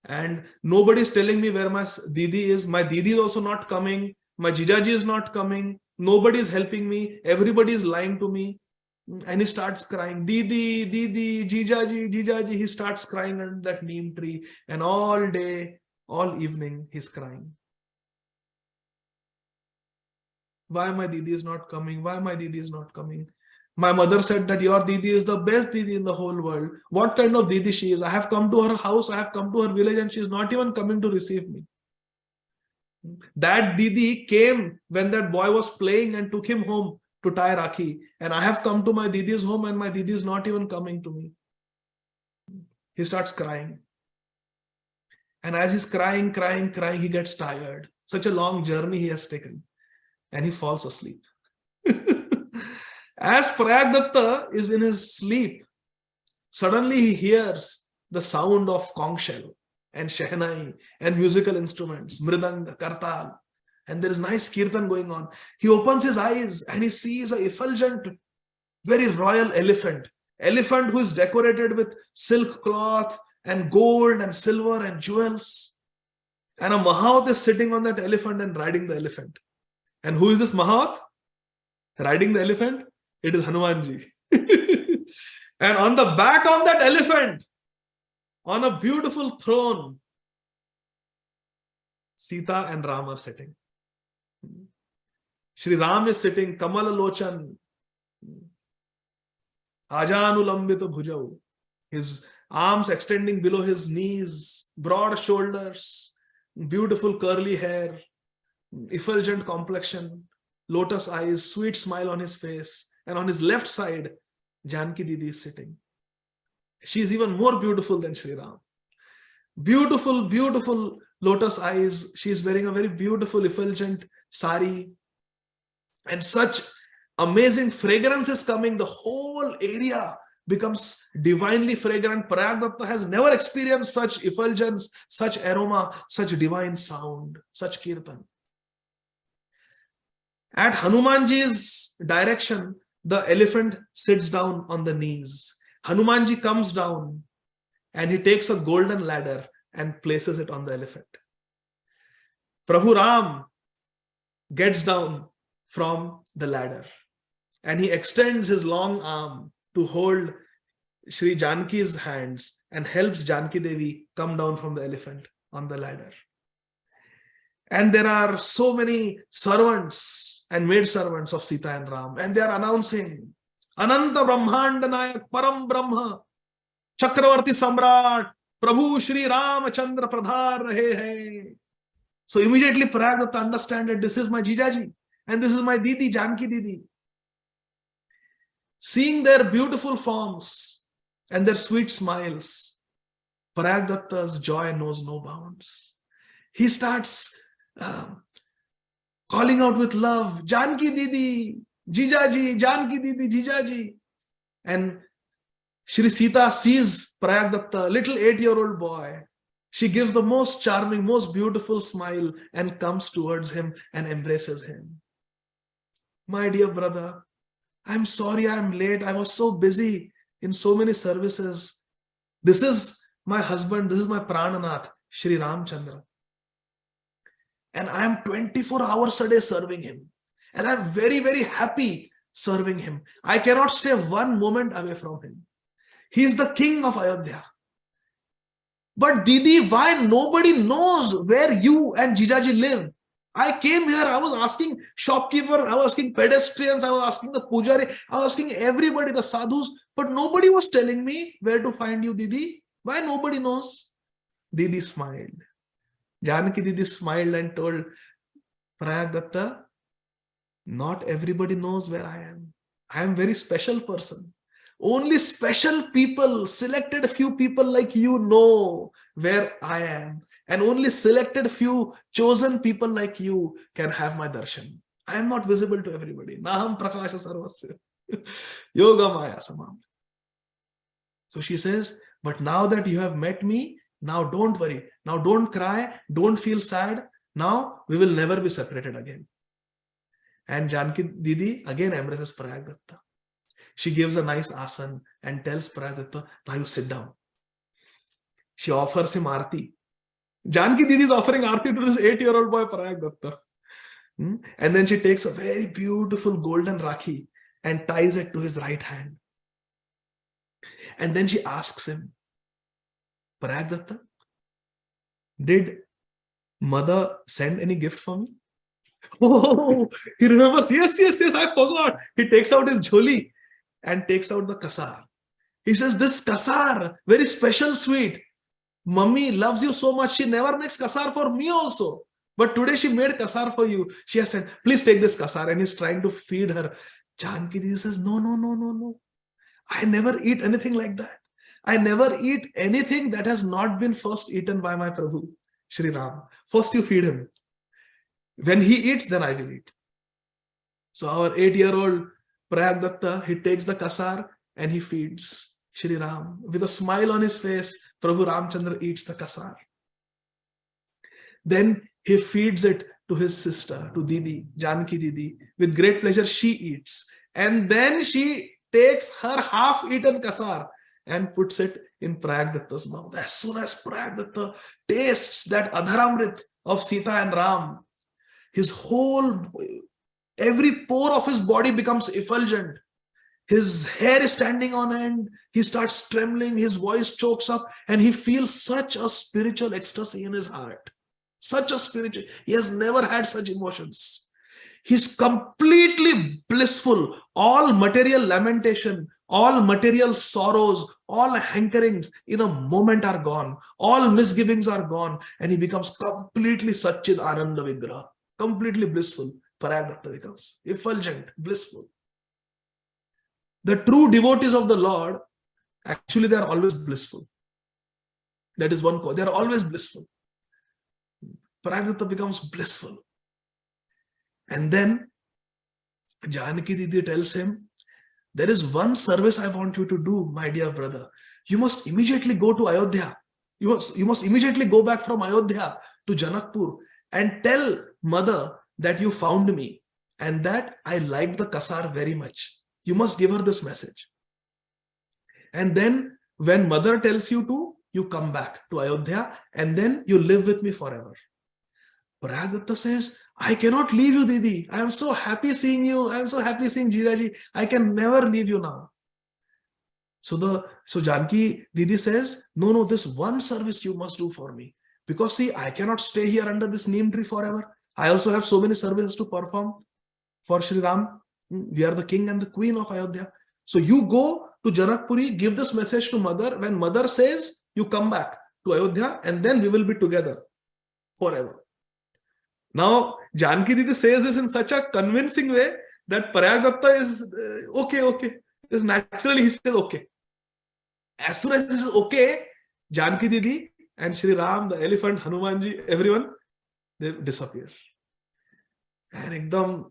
And nobody is telling me where my Didi is. My Didi is also not coming. My Jijaji is not coming. Nobody is helping me. Everybody is lying to me. And he starts crying, Didi, Didi, Jijaji, Jijaji. He starts crying under that neem tree. And all day, all evening, he's crying. Why my Didi is not coming? Why my Didi is not coming? My mother said that your Didi is the best Didi in the whole world. What kind of Didi she is? I have come to her house, I have come to her village, and she is not even coming to receive me. That Didi came when that boy was playing and took him home to tie Rakhi. And I have come to my Didi's home and my Didi is not even coming to me. He starts crying. And as he's crying, he gets tired. Such a long journey he has taken. And he falls asleep. As Prayagdatta is in his sleep, suddenly he hears the sound of conch shell and shehnai and musical instruments, mridanga, kartal, and there is nice kirtan going on. He opens his eyes and he sees an effulgent, very royal elephant who is decorated with silk cloth and gold and silver and jewels. And a Mahat is sitting on that elephant and riding the elephant. And who is this Mahat? Riding the elephant? It is Hanumanji. And on the back of that elephant, on a beautiful throne, Sita and Ram are sitting. Shri Ram is sitting, Kamala Lochan, Ajanulambita Bhujau, his arms extending below his knees, broad shoulders, beautiful curly hair, effulgent complexion, lotus eyes, sweet smile on his face. And on his left side, Janki Didi is sitting. She is even more beautiful than Shri Ram. Beautiful, beautiful lotus eyes. She is wearing a very beautiful, effulgent sari. And such amazing fragrance is coming. The whole area becomes divinely fragrant. Bhagavata has never experienced such effulgence, such aroma, such divine sound, such kirtan. At Hanumanji's direction, the elephant sits down on the knees. Hanumanji comes down and he takes a golden ladder and places it on the elephant. Prabhu Ram gets down from the ladder and he extends his long arm to hold Shri Janki's hands and helps Janki Devi come down from the elephant on the ladder. And there are so many servants and maid servants of Sita and Ram, and they are announcing Ananta Brahmanda Nayak Param Brahma Chakravarti Samrat Prabhu Shri Ramachandra Pradhar Rahe Hai. So immediately Bhagavata understand that this is my Jijaji and this is my Didi, Janki Didi. Seeing their beautiful forms and their sweet smiles, Bhagavata's joy knows no bounds. He starts calling out with love, Janki Didi, Jijaji, Janki Didi, Jijaji. And Shri Sita sees Bhagavata, little 8-year-old boy. She gives the most charming, most beautiful smile and comes towards him and embraces him. My dear brother, I'm sorry I'm late. I was so busy in so many services. This is my husband. This is my Prananath, Shri Ramchandra. And I am 24 hours a day serving him. And I'm very, very happy serving him. I cannot stay one moment away from him. He is the king of Ayodhya. But Didi, why nobody knows where you and Jijaji live? I came here, I was asking shopkeeper, I was asking pedestrians, I was asking the pujari, I was asking everybody, the sadhus, but nobody was telling me where to find you, Didi. Why nobody knows? Didi smiled. Janaki Didi smiled and told Bhagavata, not everybody knows where I am. I am a very special person. Only special people, selected few people like you know where I am. And only selected few chosen people like you can have my darshan. I am not visible to everybody. Naham prakasha sarvasya. Yoga maya samam. So she says, but now that you have met me, now don't worry. Now don't cry. Don't feel sad. Now we will never be separated again. And Janki Didi again embraces Bhagavata. She gives a nice asan and tells Bhagavata, now you sit down. She offers him Aarti. Janki Didi is offering Aarti to this 8-year-old boy Bhagavata. And then she takes a very beautiful golden rakhi and ties it to his right hand. And then she asks him, Bhagavata, did mother send any gift for me? Oh, he remembers, yes, I forgot. He takes out his jholi and takes out the kasar. He says, this kasar, very special sweet. Mummy loves you so much, she never makes kasar for me also. But today she made kasar for you. She has said, please take this kasar. And he's trying to feed her. Janki Didi says, no. I never eat anything like that. I never eat anything that has not been first eaten by my Prabhu, Shri Ram. First you feed him. When he eats, then I will eat. So our 8-year-old Bhagavata, he takes the kasar and he feeds Shri Ram. With a smile on his face, Prabhu Ramchandra eats the kasar. Then he feeds it to his sister, to Didi, Janki Didi. With great pleasure, she eats. And then she takes her half-eaten kasar and puts it in Bhagavata's mouth. As soon as Bhagavata tastes that Adharamrit, of Sita and Ram, every pore of his body becomes effulgent. His hair is standing on end. He starts trembling. His voice chokes up, and he feels such a spiritual ecstasy in his heart. Such a spiritual. He has never had such emotions. He's completely blissful. All material lamentation, all material sorrows, all hankerings in a moment are gone. All misgivings are gone, and he becomes completely Satchid Ananda Vigraha. Completely blissful. Parayagdatta becomes effulgent, blissful. The true devotees of the Lord, actually they are always blissful. That is one cause. They are always blissful. Parayagdatta becomes blissful. And then Janaki Didi tells him, there is one service I want you to do, my dear brother. You must immediately go to Ayodhya. You must immediately go back from Ayodhya to Janakpur and tell mother that you found me and that I liked the kasar very much. You must give her this message. And then when mother tells you to, you come back to Ayodhya and then you live with me forever. Parayagdatta says, I cannot leave you, Didi. I am so happy seeing you. I am so happy seeing Jiraji. I can never leave you now. So Janki Didi says, no, this one service you must do for me. Because see, I cannot stay here under this neem tree forever. I also have so many services to perform for Sri Ram. We are the king and the queen of Ayodhya. So you go to Janakpuri, give this message to mother. When mother says, you come back to Ayodhya and then we will be together forever. Now, Janki Didi says this in such a convincing way that Parayagdatta is okay. Just naturally he says okay. As soon as he says okay, Janki Didi and Shri Ram, the elephant, Hanumanji, everyone, they disappear. And एकदम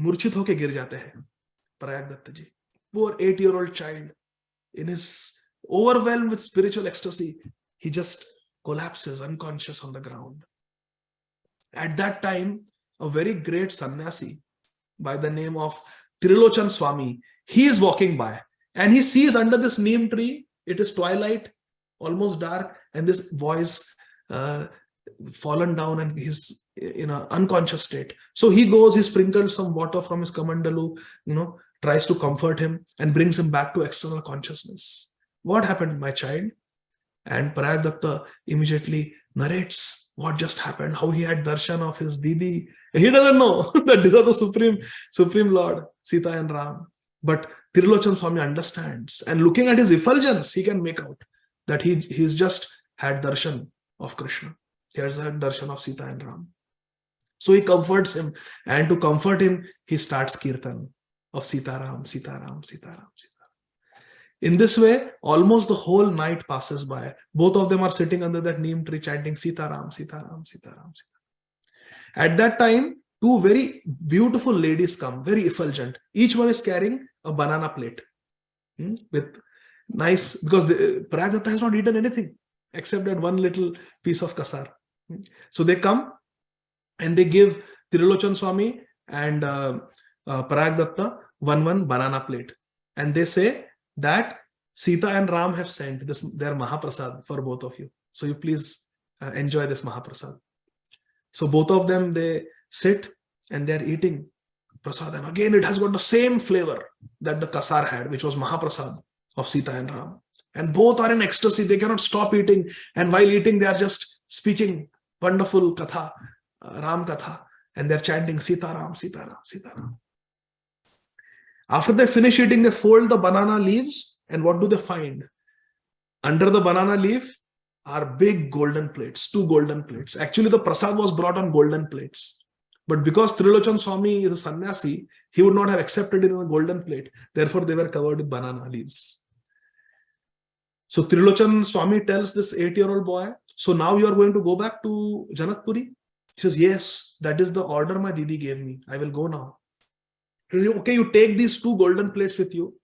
मूर्छित होके गिर जाते हैं Parayagdatta ji. Poor 8-year-old child, in his overwhelmed with spiritual ecstasy, he just collapses unconscious on the ground. At that time, a very great sannyasi by the name of Trilochan Swami, he is walking by and he sees under this neem tree, it is twilight, almost dark, and this boy is fallen down and he's in an unconscious state. So he goes, he sprinkles some water from his kamandalu, tries to comfort him and brings him back to external consciousness. What happened, my child? And Parayagdatta immediately narrates what just happened, how he had darshan of his Didi. He doesn't know that these are the Supreme Lord, Sita and Ram. But Trilochan Swami understands. And looking at his effulgence, he can make out that he's just had darshan of Krishna. He has had darshan of Sita and Ram. So he comforts him. And to comfort him, he starts kirtan of Sita Ram, Sita Ram, Sita Ram, Sita Ram. In this way, almost the whole night passes by. Both of them are sitting under that neem tree chanting Sita Ram, Sita Ram, Sita Ram, Sita Ram. At that time, two very beautiful ladies come, very effulgent. Each one is carrying a banana plate with nice, because Parayagdatta has not eaten anything except that one little piece of kasar. So they come and they give Trilochan Swami and Parayagdatta one banana plate. And they say that Sita and Ram have sent their Mahaprasad for both of you. So you please enjoy this Mahaprasad. So both of them, they sit and they're eating prasad. And again, it has got the same flavor that the kasar had, which was Mahaprasad of Sita and Ram. And both are in ecstasy. They cannot stop eating. And while eating, they are just speaking wonderful katha, Ram katha. And they're chanting Sita Ram, Sita Ram, Sita Ram. After they finish eating, they fold the banana leaves. And what do they find? Under the banana leaf are big golden plates, 2 golden plates. Actually, the prasad was brought on golden plates. But because Trilochan Swami is a sannyasi, he would not have accepted it in a golden plate. Therefore, they were covered with banana leaves. So Trilochan Swami tells this 8-year-old boy, so now you are going to go back to Janakpuri? He says, yes, that is the order my Didi gave me. I will go now. Okay, you take these 2 golden plates with you.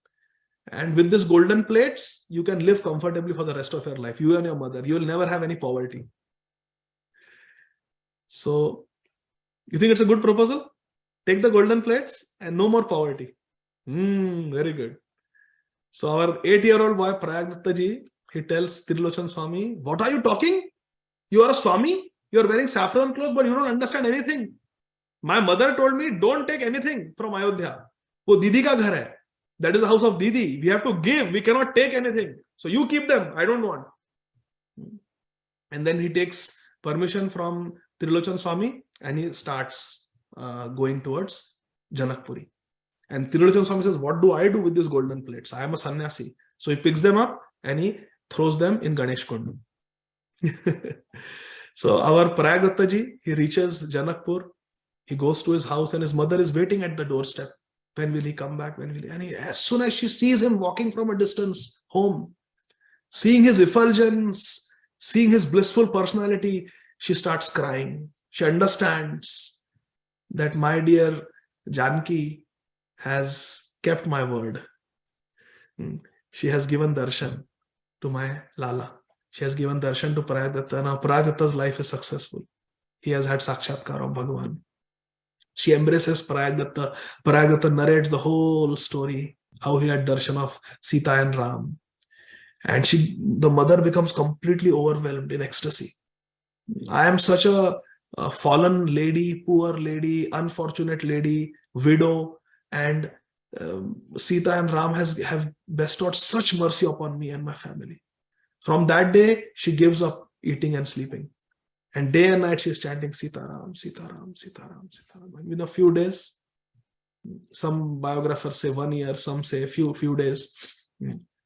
And with these golden plates, you can live comfortably for the rest of your life. You and your mother. You will never have any poverty. So, you think it's a good proposal? Take the golden plates and no more poverty. Very good. So our 8-year-old boy Parayagdatta ji, he tells Trilochan Swami, what are you talking? You are a Swami? You are wearing saffron clothes, but you don't understand anything. My mother told me, don't take anything from Ayodhya. वो दीदी का घर है. That is the house of Didi. We have to give. We cannot take anything. So you keep them. I don't want. And then he takes permission from Trilochan Swami and he starts going towards Janakpuri. And Trilochan Swami says, what do I do with these golden plates? I am a sannyasi. So he picks them up and he throws them in Ganesh Kundu. So our Prayag ji, he reaches Janakpur. He goes to his house and his mother is waiting at the doorstep. When will he come back? When will he? And as soon as she sees him walking from a distance home, seeing his effulgence, seeing his blissful personality, she starts crying. She understands that my dear Janki has kept my word. She has given darshan to my Lala. She has given darshan to Prayag. Now Prayag life is successful. He has had sakshatkar of Bhagavan. She embraces Prayag. Prayag narrates the whole story, how he had darshan of Sita and Ram. And the mother becomes completely overwhelmed in ecstasy. I am such a fallen lady, poor lady, unfortunate lady, widow, and Sita and Ram have bestowed such mercy upon me and my family. From that day, she gives up eating and sleeping. And day and night, she is chanting Sita Ram, Sita Ram, Sita Ram, Sita Ram. And in a few days, some biographers say 1 year, some say a few days,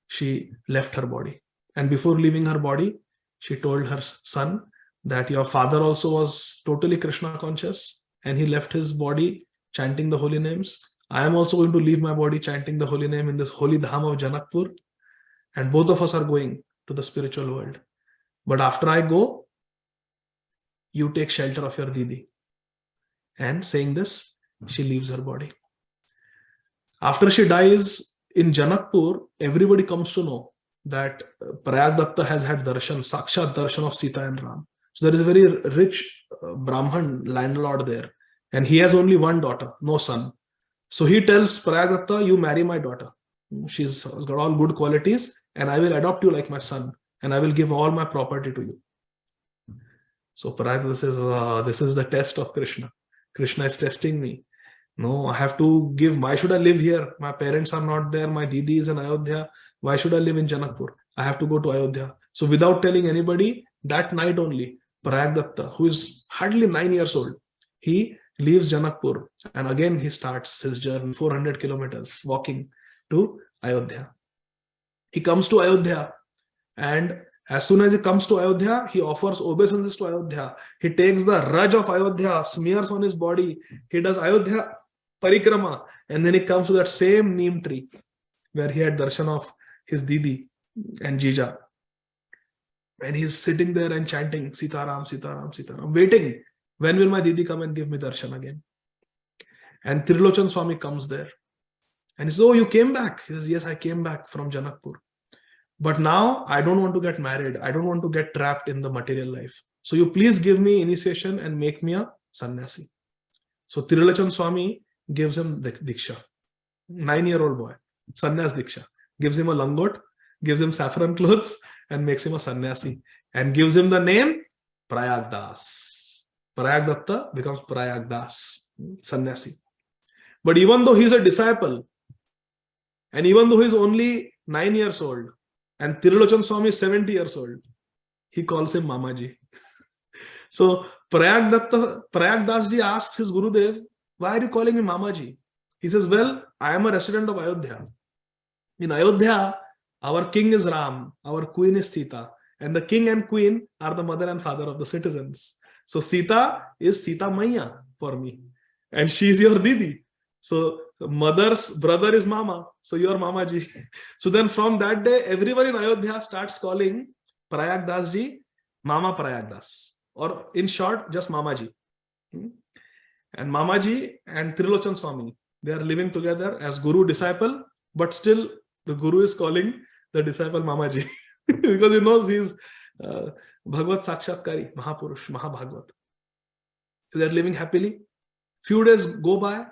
she left her body. And before leaving her body, she told her son that your father also was totally Krishna conscious and he left his body chanting the holy names. I am also going to leave my body chanting the holy name in this holy dham of Janakpur. And both of us are going to the spiritual world. But after I go, you take shelter of your Didi. And saying this, she leaves her body. After she dies in Janakpur, everybody comes to know that Prayag Datta has had darshan, sakshat darshan of Sita and Ram. So there is a very rich Brahman landlord there. And he has only one daughter, no son. So he tells Prayag Datta, you marry my daughter. She's got all good qualities and I will adopt you like my son. And I will give all my property to you. So Prayag Datta says, this is the test of Krishna. Krishna is testing me. No, I have to give. Why should I live here? My parents are not there. My Didi is in Ayodhya. Why should I live in Janakpur? I have to go to Ayodhya. So without telling anybody, that night only, Prayag Datta, who is hardly 9 years old, he leaves Janakpur and again he starts his journey, 400 kilometers walking to Ayodhya. He comes to Ayodhya and as soon as he comes to Ayodhya, he offers obeisances to Ayodhya. He takes the Raj of Ayodhya, smears on his body. He does Ayodhya Parikrama and then he comes to that same neem tree where he had darshan of his Didi and Jija. And he's sitting there and chanting Sita Ram, Sita Ram, Sita Ram, waiting. When will my Didi come and give me darshan again? And Trilochan Swami comes there. And he says, oh, you came back? He says, yes, I came back from Janakpur. But now I don't want to get married. I don't want to get trapped in the material life. So you please give me initiation and make me a sannyasi. So Trilochan Swami gives him the Diksha. 9-year-old boy, sannyas Diksha. Gives him a langot, gives him saffron clothes and makes him a sannyasi. And gives him the name Prayag Das. Prayag Datta becomes Prayag Das, sannyasi. But even though he's a disciple, and even though he's only 9 years old, and Trilochan Swami is 70 years old, he calls him Mamaji. So Prayag Das ji asks his Gurudev, why are you calling me Mamaji? He says, well, I am a resident of Ayodhya. In Ayodhya, our king is Ram, our queen is Sita, and the king and queen are the mother and father of the citizens. So Sita is Sita Maiya for me, and she is your Didi. So mother's brother is Mama, so you are Mamaji. So then from that day, everyone in Ayodhya starts calling Prayag Das ji Mama Prayag Das, or in short, just Mamaji. And Mamaji and Trilochan Swami, they are living together as Guru disciple, but still the Guru is calling the disciple Mamaji because he knows he is Bhagavat Sakshatkari, Mahapurush, Mahabhagavat. They are living happily. Few days go by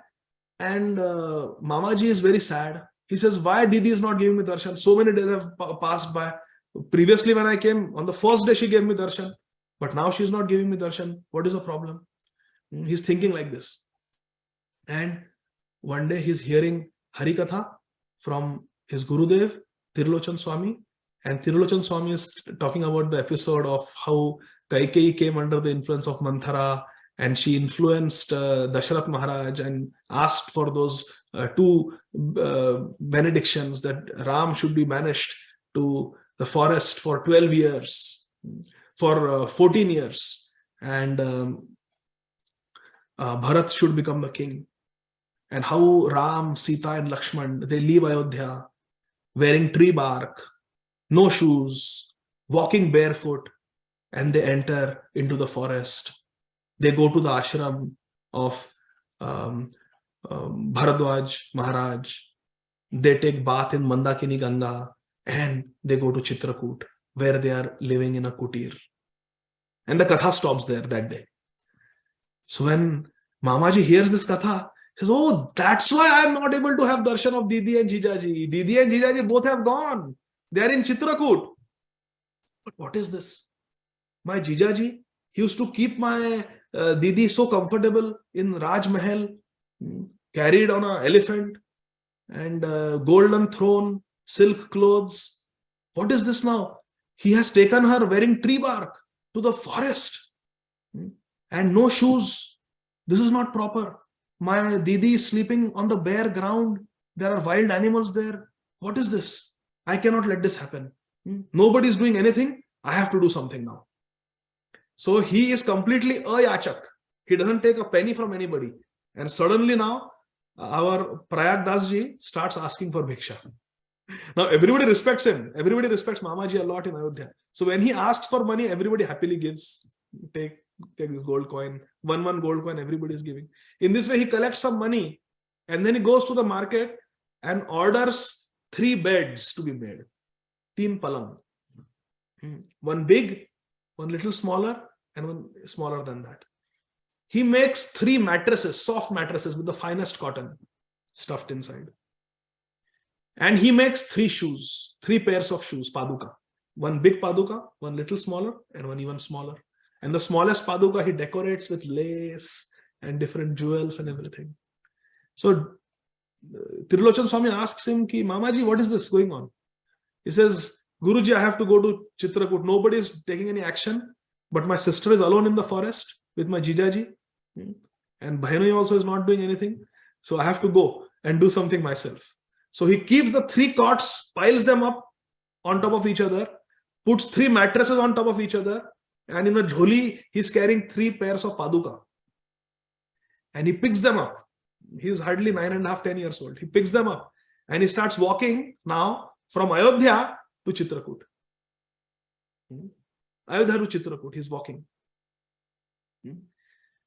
and Mamaji is very sad. He says, why Didi is not giving me darshan? So many days have passed by. Previously when I came, on the first day she gave me darshan. but now she's not giving me darshan. What is the problem? He's thinking like this. And one day he's hearing Harikatha from his Gurudev, Tirulochan Swami. And Tirulochan Swami is talking about the episode of how Kaikeyi came under the influence of Manthara, and she influenced Dasharath Maharaj and asked for those two benedictions that Ram should be banished to the forest for 12 years, for 14 years, and Bharat should become the king. And how Ram, Sita and Lakshman, they leave Ayodhya wearing tree bark, no shoes, walking barefoot, and they enter into the forest. They go to the ashram of Bharadwaj Maharaj. They take bath in Mandakini Ganga, and they go to Chitrakoot, where they are living in a kutir. And the katha stops there that day. So when Mamaji hears this katha, he says, oh, that's why I'm not able to have darshan of Didi and Jijaji. Didi and Jijaji both have gone. They are in Chitrakoot. But what is this? My Jijaji, he used to keep my Didi so comfortable in Raj Mahal, carried on an elephant, and golden throne, silk clothes. What is this now? He has taken her wearing tree bark to the forest and no shoes. This is not proper. My Didi is sleeping on the bare ground. There are wild animals there. What is this? I cannot let this happen. Nobody is doing anything. I have to do something now. So he is completely ayachak. He doesn't take a penny from anybody. And suddenly now, our Prayag Dasji starts asking for bhiksha. Now everybody respects him. Everybody respects Mamaji a lot in Ayodhya. So when he asks for money, everybody happily gives. Take this gold coin. One gold coin everybody is giving. In this way, he collects some money and then he goes to the market and orders 3 beds to be made. 3 palang. One big, one little smaller, and one smaller than that. He makes 3 mattresses, soft mattresses with the finest cotton stuffed inside. And he makes 3 shoes, 3 pairs of shoes, paduka. One big paduka, one little smaller, and one even smaller. And the smallest paduka he decorates with lace and different jewels and everything. So Tirulochan Swami asks him, Ki, Mamaji, what is this going on? He says, Guruji, I have to go to Chitrakoot. Nobody is taking any action, but my sister is alone in the forest with my Jijaji. And Bhainoi also is not doing anything. So I have to go and do something myself. So he keeps the 3 cots, piles them up on top of each other, puts 3 mattresses on top of each other, and in a jholi, he's carrying 3 pairs of paduka. And he picks them up. He's hardly 9.5, 10 years old. He picks them up and he starts walking now from Ayodhya to Chitrakoot. Ayodhya to Chitrakoot, he's walking.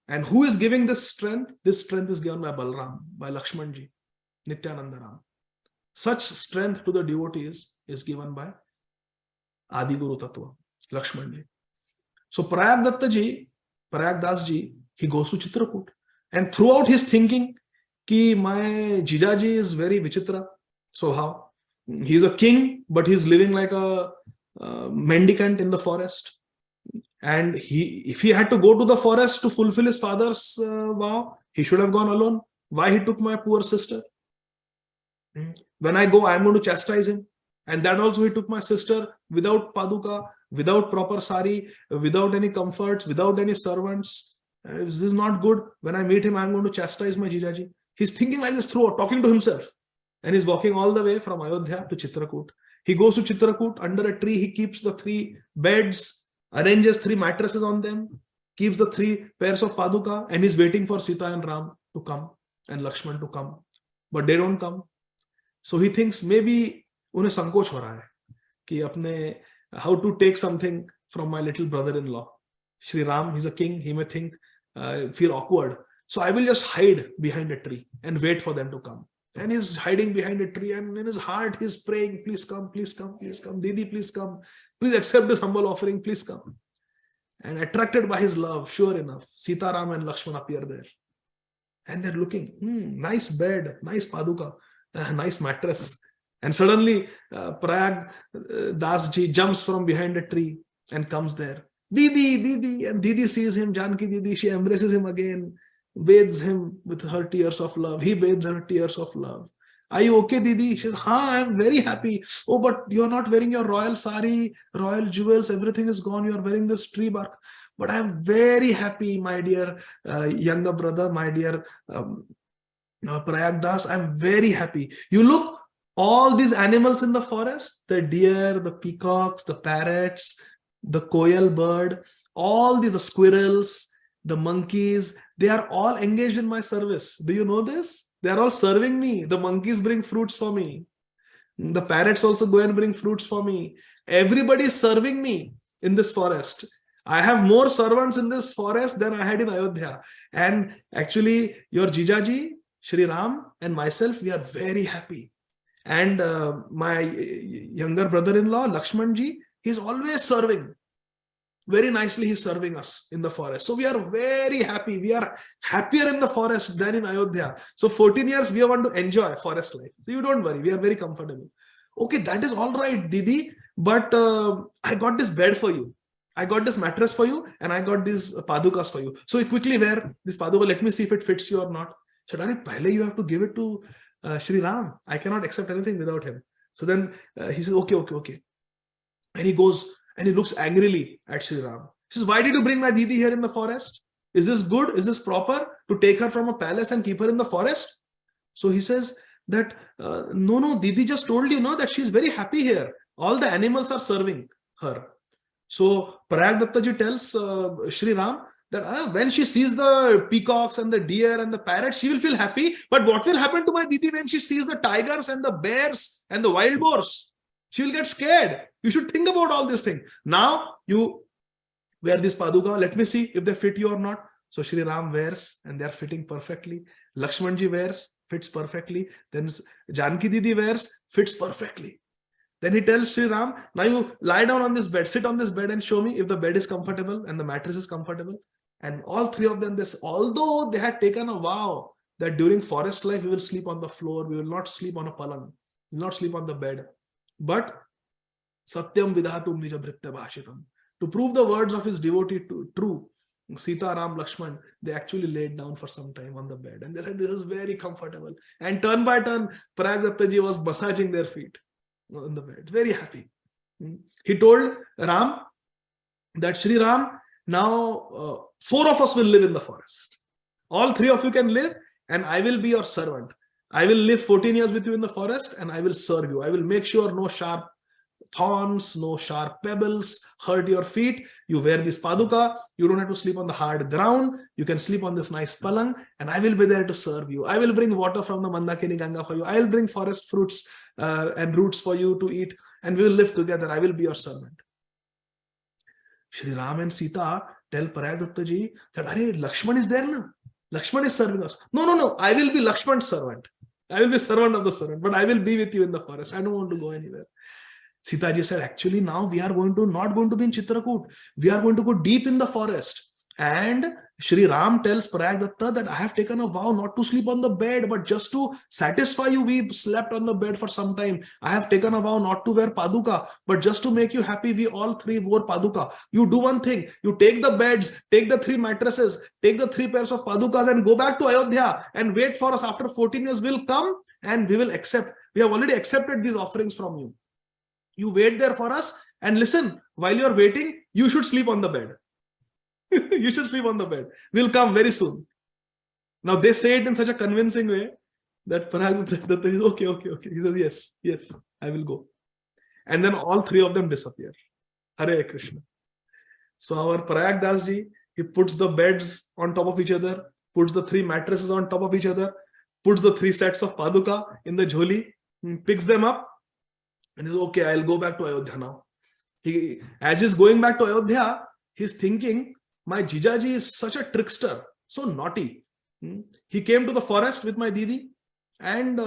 And who is giving this strength? This strength is given by Balram, by Lakshmanji, Nityananda Ram. Such strength to the devotees is given by Ādi Guru Tattva, Lakshmanji. So Prayag Dattaji, Prayag Dasji, he goes to Chitrakoot. And throughout his thinking, ki my Jijaji is very vichitra. So how? He's a king, but he's living like a mendicant in the forest. And if he had to go to the forest to fulfill his father's vow, he should have gone alone. Why he took my poor sister? When I go, I'm going to chastise him. And that also he took my sister without paduka, without proper sari, without any comforts, without any servants. This is not good. When I meet him, I'm going to chastise my Jijaji. He's thinking like this throughout, talking to himself. And he's walking all the way from Ayodhya to Chitrakoot. He goes to Chitrakoot. Under a tree, he keeps the 3 beds, arranges 3 mattresses on them, keeps the 3 pairs of paduka, and he's waiting for Sita and Ram to come and Lakshman to come. But they don't come. So he thinks maybe उन्हें संकोच हो रहा है कि अपने how to take something from my little brother-in-law. Shri Ram, he's a king. He may think, feel awkward. So I will just hide behind a tree and wait for them to come. And he's hiding behind a tree, and in his heart he's praying, please come, please come, please come. Didi, please come. Please accept this humble offering, please come. And attracted by his love, sure enough, Sita, Ram and Lakshman appear there. And they're looking, nice bed, nice paduka, nice mattress. And suddenly Prayag Dasji jumps from behind a tree and comes there. Didi, Didi. And Didi sees him, Janki Didi, she embraces him again, bathes him with her tears of love. He bathes her tears of love. Are you okay, Didi? She says, I am very happy. Oh, but you're not wearing your royal sari, royal jewels, everything is gone. You are wearing this tree bark. But I am very happy, my dear younger brother, my dear Prayag Das. I am very happy. You look, all these animals in the forest, the deer, the peacocks, the parrots, the koyal bird, all the squirrels, the monkeys, they are all engaged in my service. Do you know this? They are all serving me. The monkeys bring fruits for me. The parrots also go and bring fruits for me. Everybody is serving me in this forest. I have more servants in this forest than I had in Ayodhya. And actually, your Jijaji, Shri Ram, and myself, we are very happy. And my younger brother-in-law, Lakshmanji, he's always serving. Very nicely, he's serving us in the forest. So we are very happy. We are happier in the forest than in Ayodhya. So 14 years, we want to enjoy forest life. So you don't worry. We are very comfortable. Okay, that is all right, Didi. But I got this bed for you. I got this mattress for you. And I got these padukas for you. So you quickly wear this paduka. Let me see if it fits you or not. So Pehle, you have to give it to Shri Ram. I cannot accept anything without him. So then he says, okay. And he goes and he looks angrily at Shri Ram. He says, why did you bring my Didi here in the forest? Is this good? Is this proper to take her from a palace and keep her in the forest? So he says that, no, Didi just told you that she's very happy here. All the animals are serving her. So Parag Dattaji tells Shri Ram that when she sees the peacocks and the deer and the parrots, she will feel happy. But what will happen to my Didi when she sees the tigers and the bears and the wild boars? She will get scared. You should think about all these things. Now you wear this paduka. Let me see if they fit you or not. So Shri Ram wears and they are fitting perfectly. Lakshmanji wears, fits perfectly. Then Janki Didi wears, fits perfectly. Then he tells Shri Ram, now you lie down on this bed, sit on this bed and show me if the bed is comfortable and the mattress is comfortable. And all three of them, although they had taken a vow that during forest life we will sleep on the floor, we will not sleep on a palang, we will not sleep on the bed. But Satyam Vidhatum Nija Bhritya Bhashitam. To prove the words of his devotee true, Sita, Ram, Lakshman, they actually laid down for some time on the bed. And they said, this is very comfortable. And turn by turn, Parag Dattaji was massaging their feet on the bed. Very happy. He told Ram that Shri Ram, now 4 of us will live in the forest. All 3 of you can live and I will be your servant. I will live 14 years with you in the forest and I will serve you. I will make sure no sharp thorns, no sharp pebbles hurt your feet. You wear this paduka. You don't have to sleep on the hard ground. You can sleep on this nice palang and I will be there to serve you. I will bring water from the Mandakini Ganga for you. I will bring forest fruits and roots for you to eat and we will live together. I will be your servant. Shri Ram and Sita tell Parag Dattaji that, Lakshman is there now. Lakshman is serving us. No. I will be Lakshman's servant. I will be servant of the servant, but I will be with you in the forest. I don't want to go anywhere. Sita ji said, actually now we are not going to be in Chitrakoot. We are going to go deep in the forest. And Shri Ram tells Parag Datta that I have taken a vow not to sleep on the bed, but just to satisfy you, we slept on the bed for some time. I have taken a vow not to wear paduka, but just to make you happy, we all 3 wore paduka. You do one thing, you take the beds, take the 3 mattresses, take the 3 pairs of padukas and go back to Ayodhya and wait for us. After 14 years, we'll come and we will accept. We have already accepted these offerings from you. You wait there for us and listen, while you're waiting, you should sleep on the bed. You should sleep on the bed. We'll come very soon. Now they say it in such a convincing way that Parag Datta is okay. He says, yes, I will go. And then all 3 of them disappear. Hare Krishna. So our Parag Das ji, he puts the beds on top of each other, puts the 3 mattresses on top of each other, puts the 3 sets of paduka in the jholi, picks them up, and he says, okay, I'll go back to Ayodhya now. As he's going back to Ayodhya, he's thinking, my Jijaji is such a trickster, so naughty. He came to the forest with my Didi and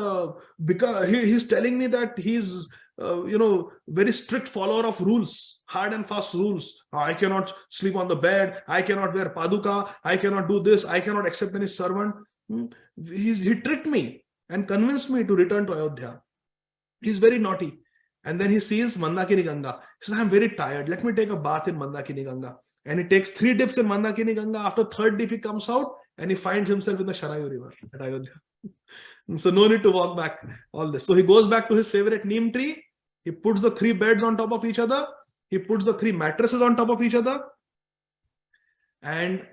because he's telling me that he's very strict follower of rules, hard and fast rules. I cannot sleep on the bed, I cannot wear paduka, I cannot do this, I cannot accept any servant. He tricked me and convinced me to return to Ayodhya. He's very naughty. And then he sees Mandakini Ganga. He says, I'm very tired. Let me take a bath in Mandakini Ganga. And he takes 3 dips in Mandakini Ganga. After 3rd dip, he comes out and he finds himself in the Sharayu river at Ayodhya. So no need to walk back all this. So he goes back to his favorite neem tree. He puts the 3 beds on top of each other. He puts the 3 mattresses on top of each other. And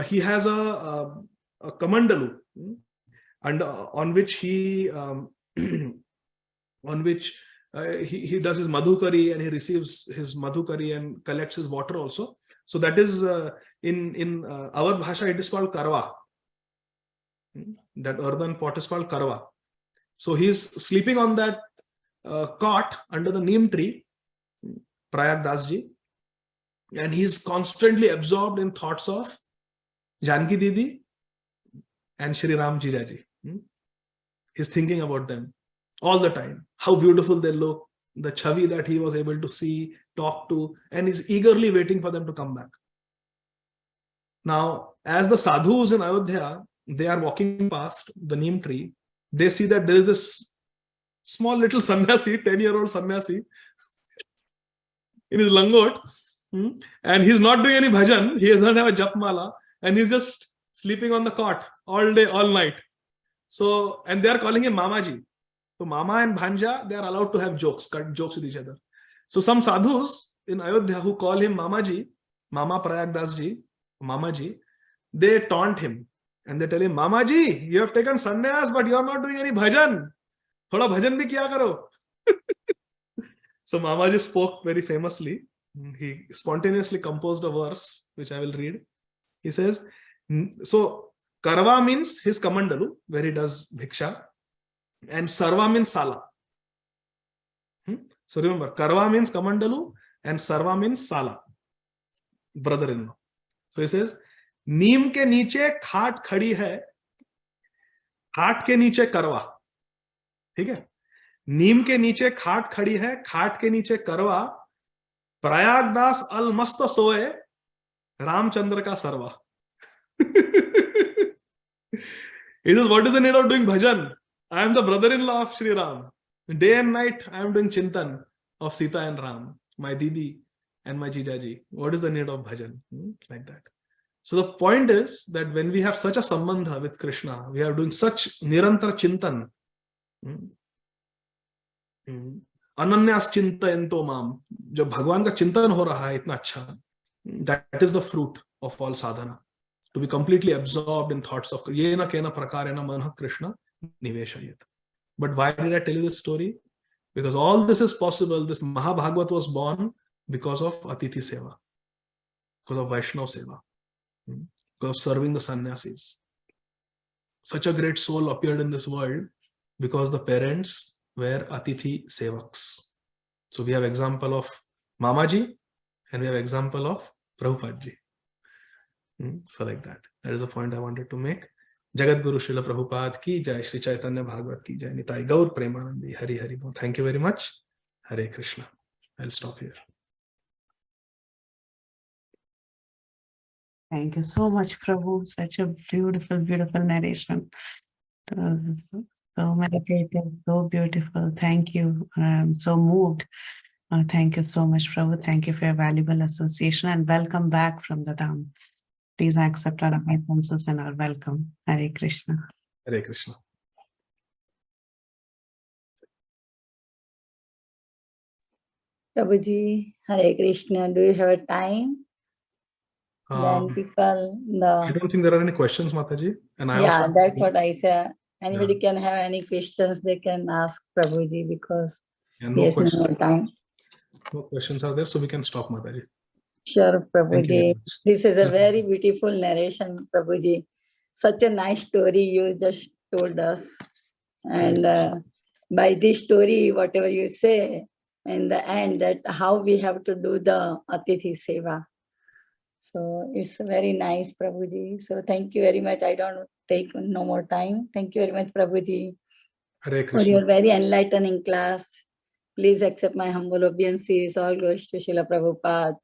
he has a kamandalu, and on which he he does his madhukari, and he receives his madhukari and collects his water also. So that is in Awadh Bhasha, it is called karwa. That earthen pot is called karwa. So he's sleeping on that cot under the neem tree, Prayag Dasji, and he's constantly absorbed in thoughts of Janki Didi and Shri Ram Jijaji. He's thinking about them all the time, how beautiful they look, the chavi that he was able to see, talk to, and he's eagerly waiting for them to come back. Now, as the sadhus in Ayodhya, they are walking past the neem tree, they see that there is this small little sannyasi, 10-year-old sannyasi in his langot, and he's not doing any bhajan, he does not have a japmala, and he's just sleeping on the cot all day, all night. So, and they are calling him Mamaji. So Mama and Bhanja, they are allowed to have jokes, cut jokes with each other. So some sadhus in Ayodhya who call him Mamaji, Mama Prayag Dasji, Mamaji, they taunt him and they tell him, Mamaji, you have taken sannyas, but you are not doing any bhajan. Thoda bhajan bhi kiya karo. So Mamaji spoke very famously. He spontaneously composed a verse, which I will read. He says, so Karva means his kamandalu, where he does bhiksha, and Sarva means sala. So remember, Karva means kamandalu and Sarva means sala, brother-in-law. So he says, नीम के नीचे खाट खड़ी है, खाट के नीचे करवा. ठीक है, नीम के नीचे खाट खड़ी है, खाट के नीचे करवा, प्रयागदास अल मस्त सोए, रामचंद्र का सरवा. He says, what is the need of doing bhajan? I am the brother-in-law of Sri Ram. Day and night I am doing chintan of Sita and Ram, my Didi and my Jijaji. What is the need of bhajan? Like that. So the point is that when we have such a sambandha with Krishna, we are doing such nirantar chintan. Ananyas chintayanto mam. जब भगवान का चिंतन हो रहा है इतना अच्छा, that is the fruit of all sadhana. To be completely absorbed in thoughts of yena kena prakarena manah Krishna niveshayet. But why did I tell you this story? Because all this is possible. This Mahabhagavata was born because of Atithi Seva, because of Vaishnava Seva, because of serving the sannyasis. Such a great soul appeared in this world because the parents were Atithi Sevaks. So we have example of Mamaji and we have example of Prabhupada. So like that. That is the point I wanted to make. Jagat Guru Srila Prabhupada ki jai, Shri Caitanya Bhagavat ki jai, Nitai Gaur Premanandi, Hari Hari Bol. Thank you very much. Hare Krishna. I'll stop here. Thank you so much, Prabhu. Such a beautiful, beautiful narration. So meditative, so beautiful. Thank you. I'm so moved. Thank you so much, Prabhu. Thank you for your valuable association and welcome back from the Dham. Please accept our obeisances and our welcome. Hare Krishna. Hare Krishna. Prabhuji, Hare Krishna. Do you have a time? Then people, I don't think there are any questions, Mataji. And I yeah, also that's what I said. Anybody can have any questions, they can ask Prabhuji because no there's no time. No questions are there, so we can stop, Mataji. Sure, Prabhuji. This is a very beautiful narration, Prabhuji. Such a nice story you just told us. And by this story, whatever you say, in the end, that how we have to do the Atithi Seva. So it's very nice, Prabhuji. So thank you very much. I don't take no more time. Thank you very much, Prabhuji, for your very enlightening class. Please accept my humble obeisances. All goes to Srila Prabhupada.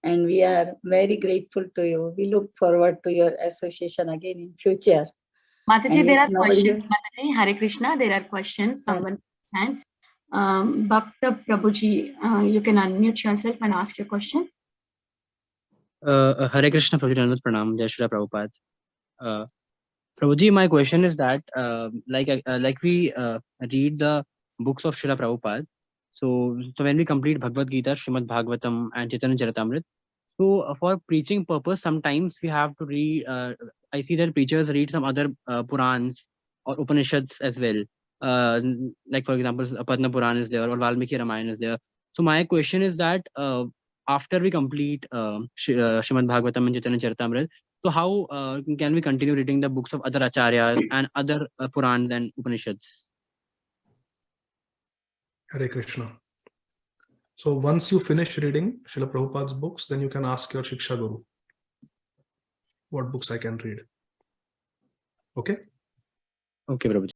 And we are very grateful to you. We look forward to your association again in future. Mataji, there are questions. Mataji, Hare Krishna, there are questions. Someone hand. Bhakta Prabhuji, you can unmute yourself and ask your question. Hare Krishna, Prabhuji, Anand Pranam, Jai Shri Prabhupada. Prabhuji, my question is that, like we read the books of Srila Prabhupada, so when we complete Bhagavad Gita, Srimad Bhagavatam, and Chaitanya Charitamrita, so for preaching purpose, sometimes we have to read. I see that preachers read some other Purans or Upanishads as well. Like for example, Padma Puran is there or Valmiki Ramayana is there. So my question is that after we complete Srimad Bhagavatam and Chaitanya Charitamrita, so how can we continue reading the books of other acharyas and other Purans and Upanishads? Hare Krishna. So once you finish reading Srila Prabhupada's books, then you can ask your Shiksha Guru what books I can read. Okay? Okay, Prabhuji.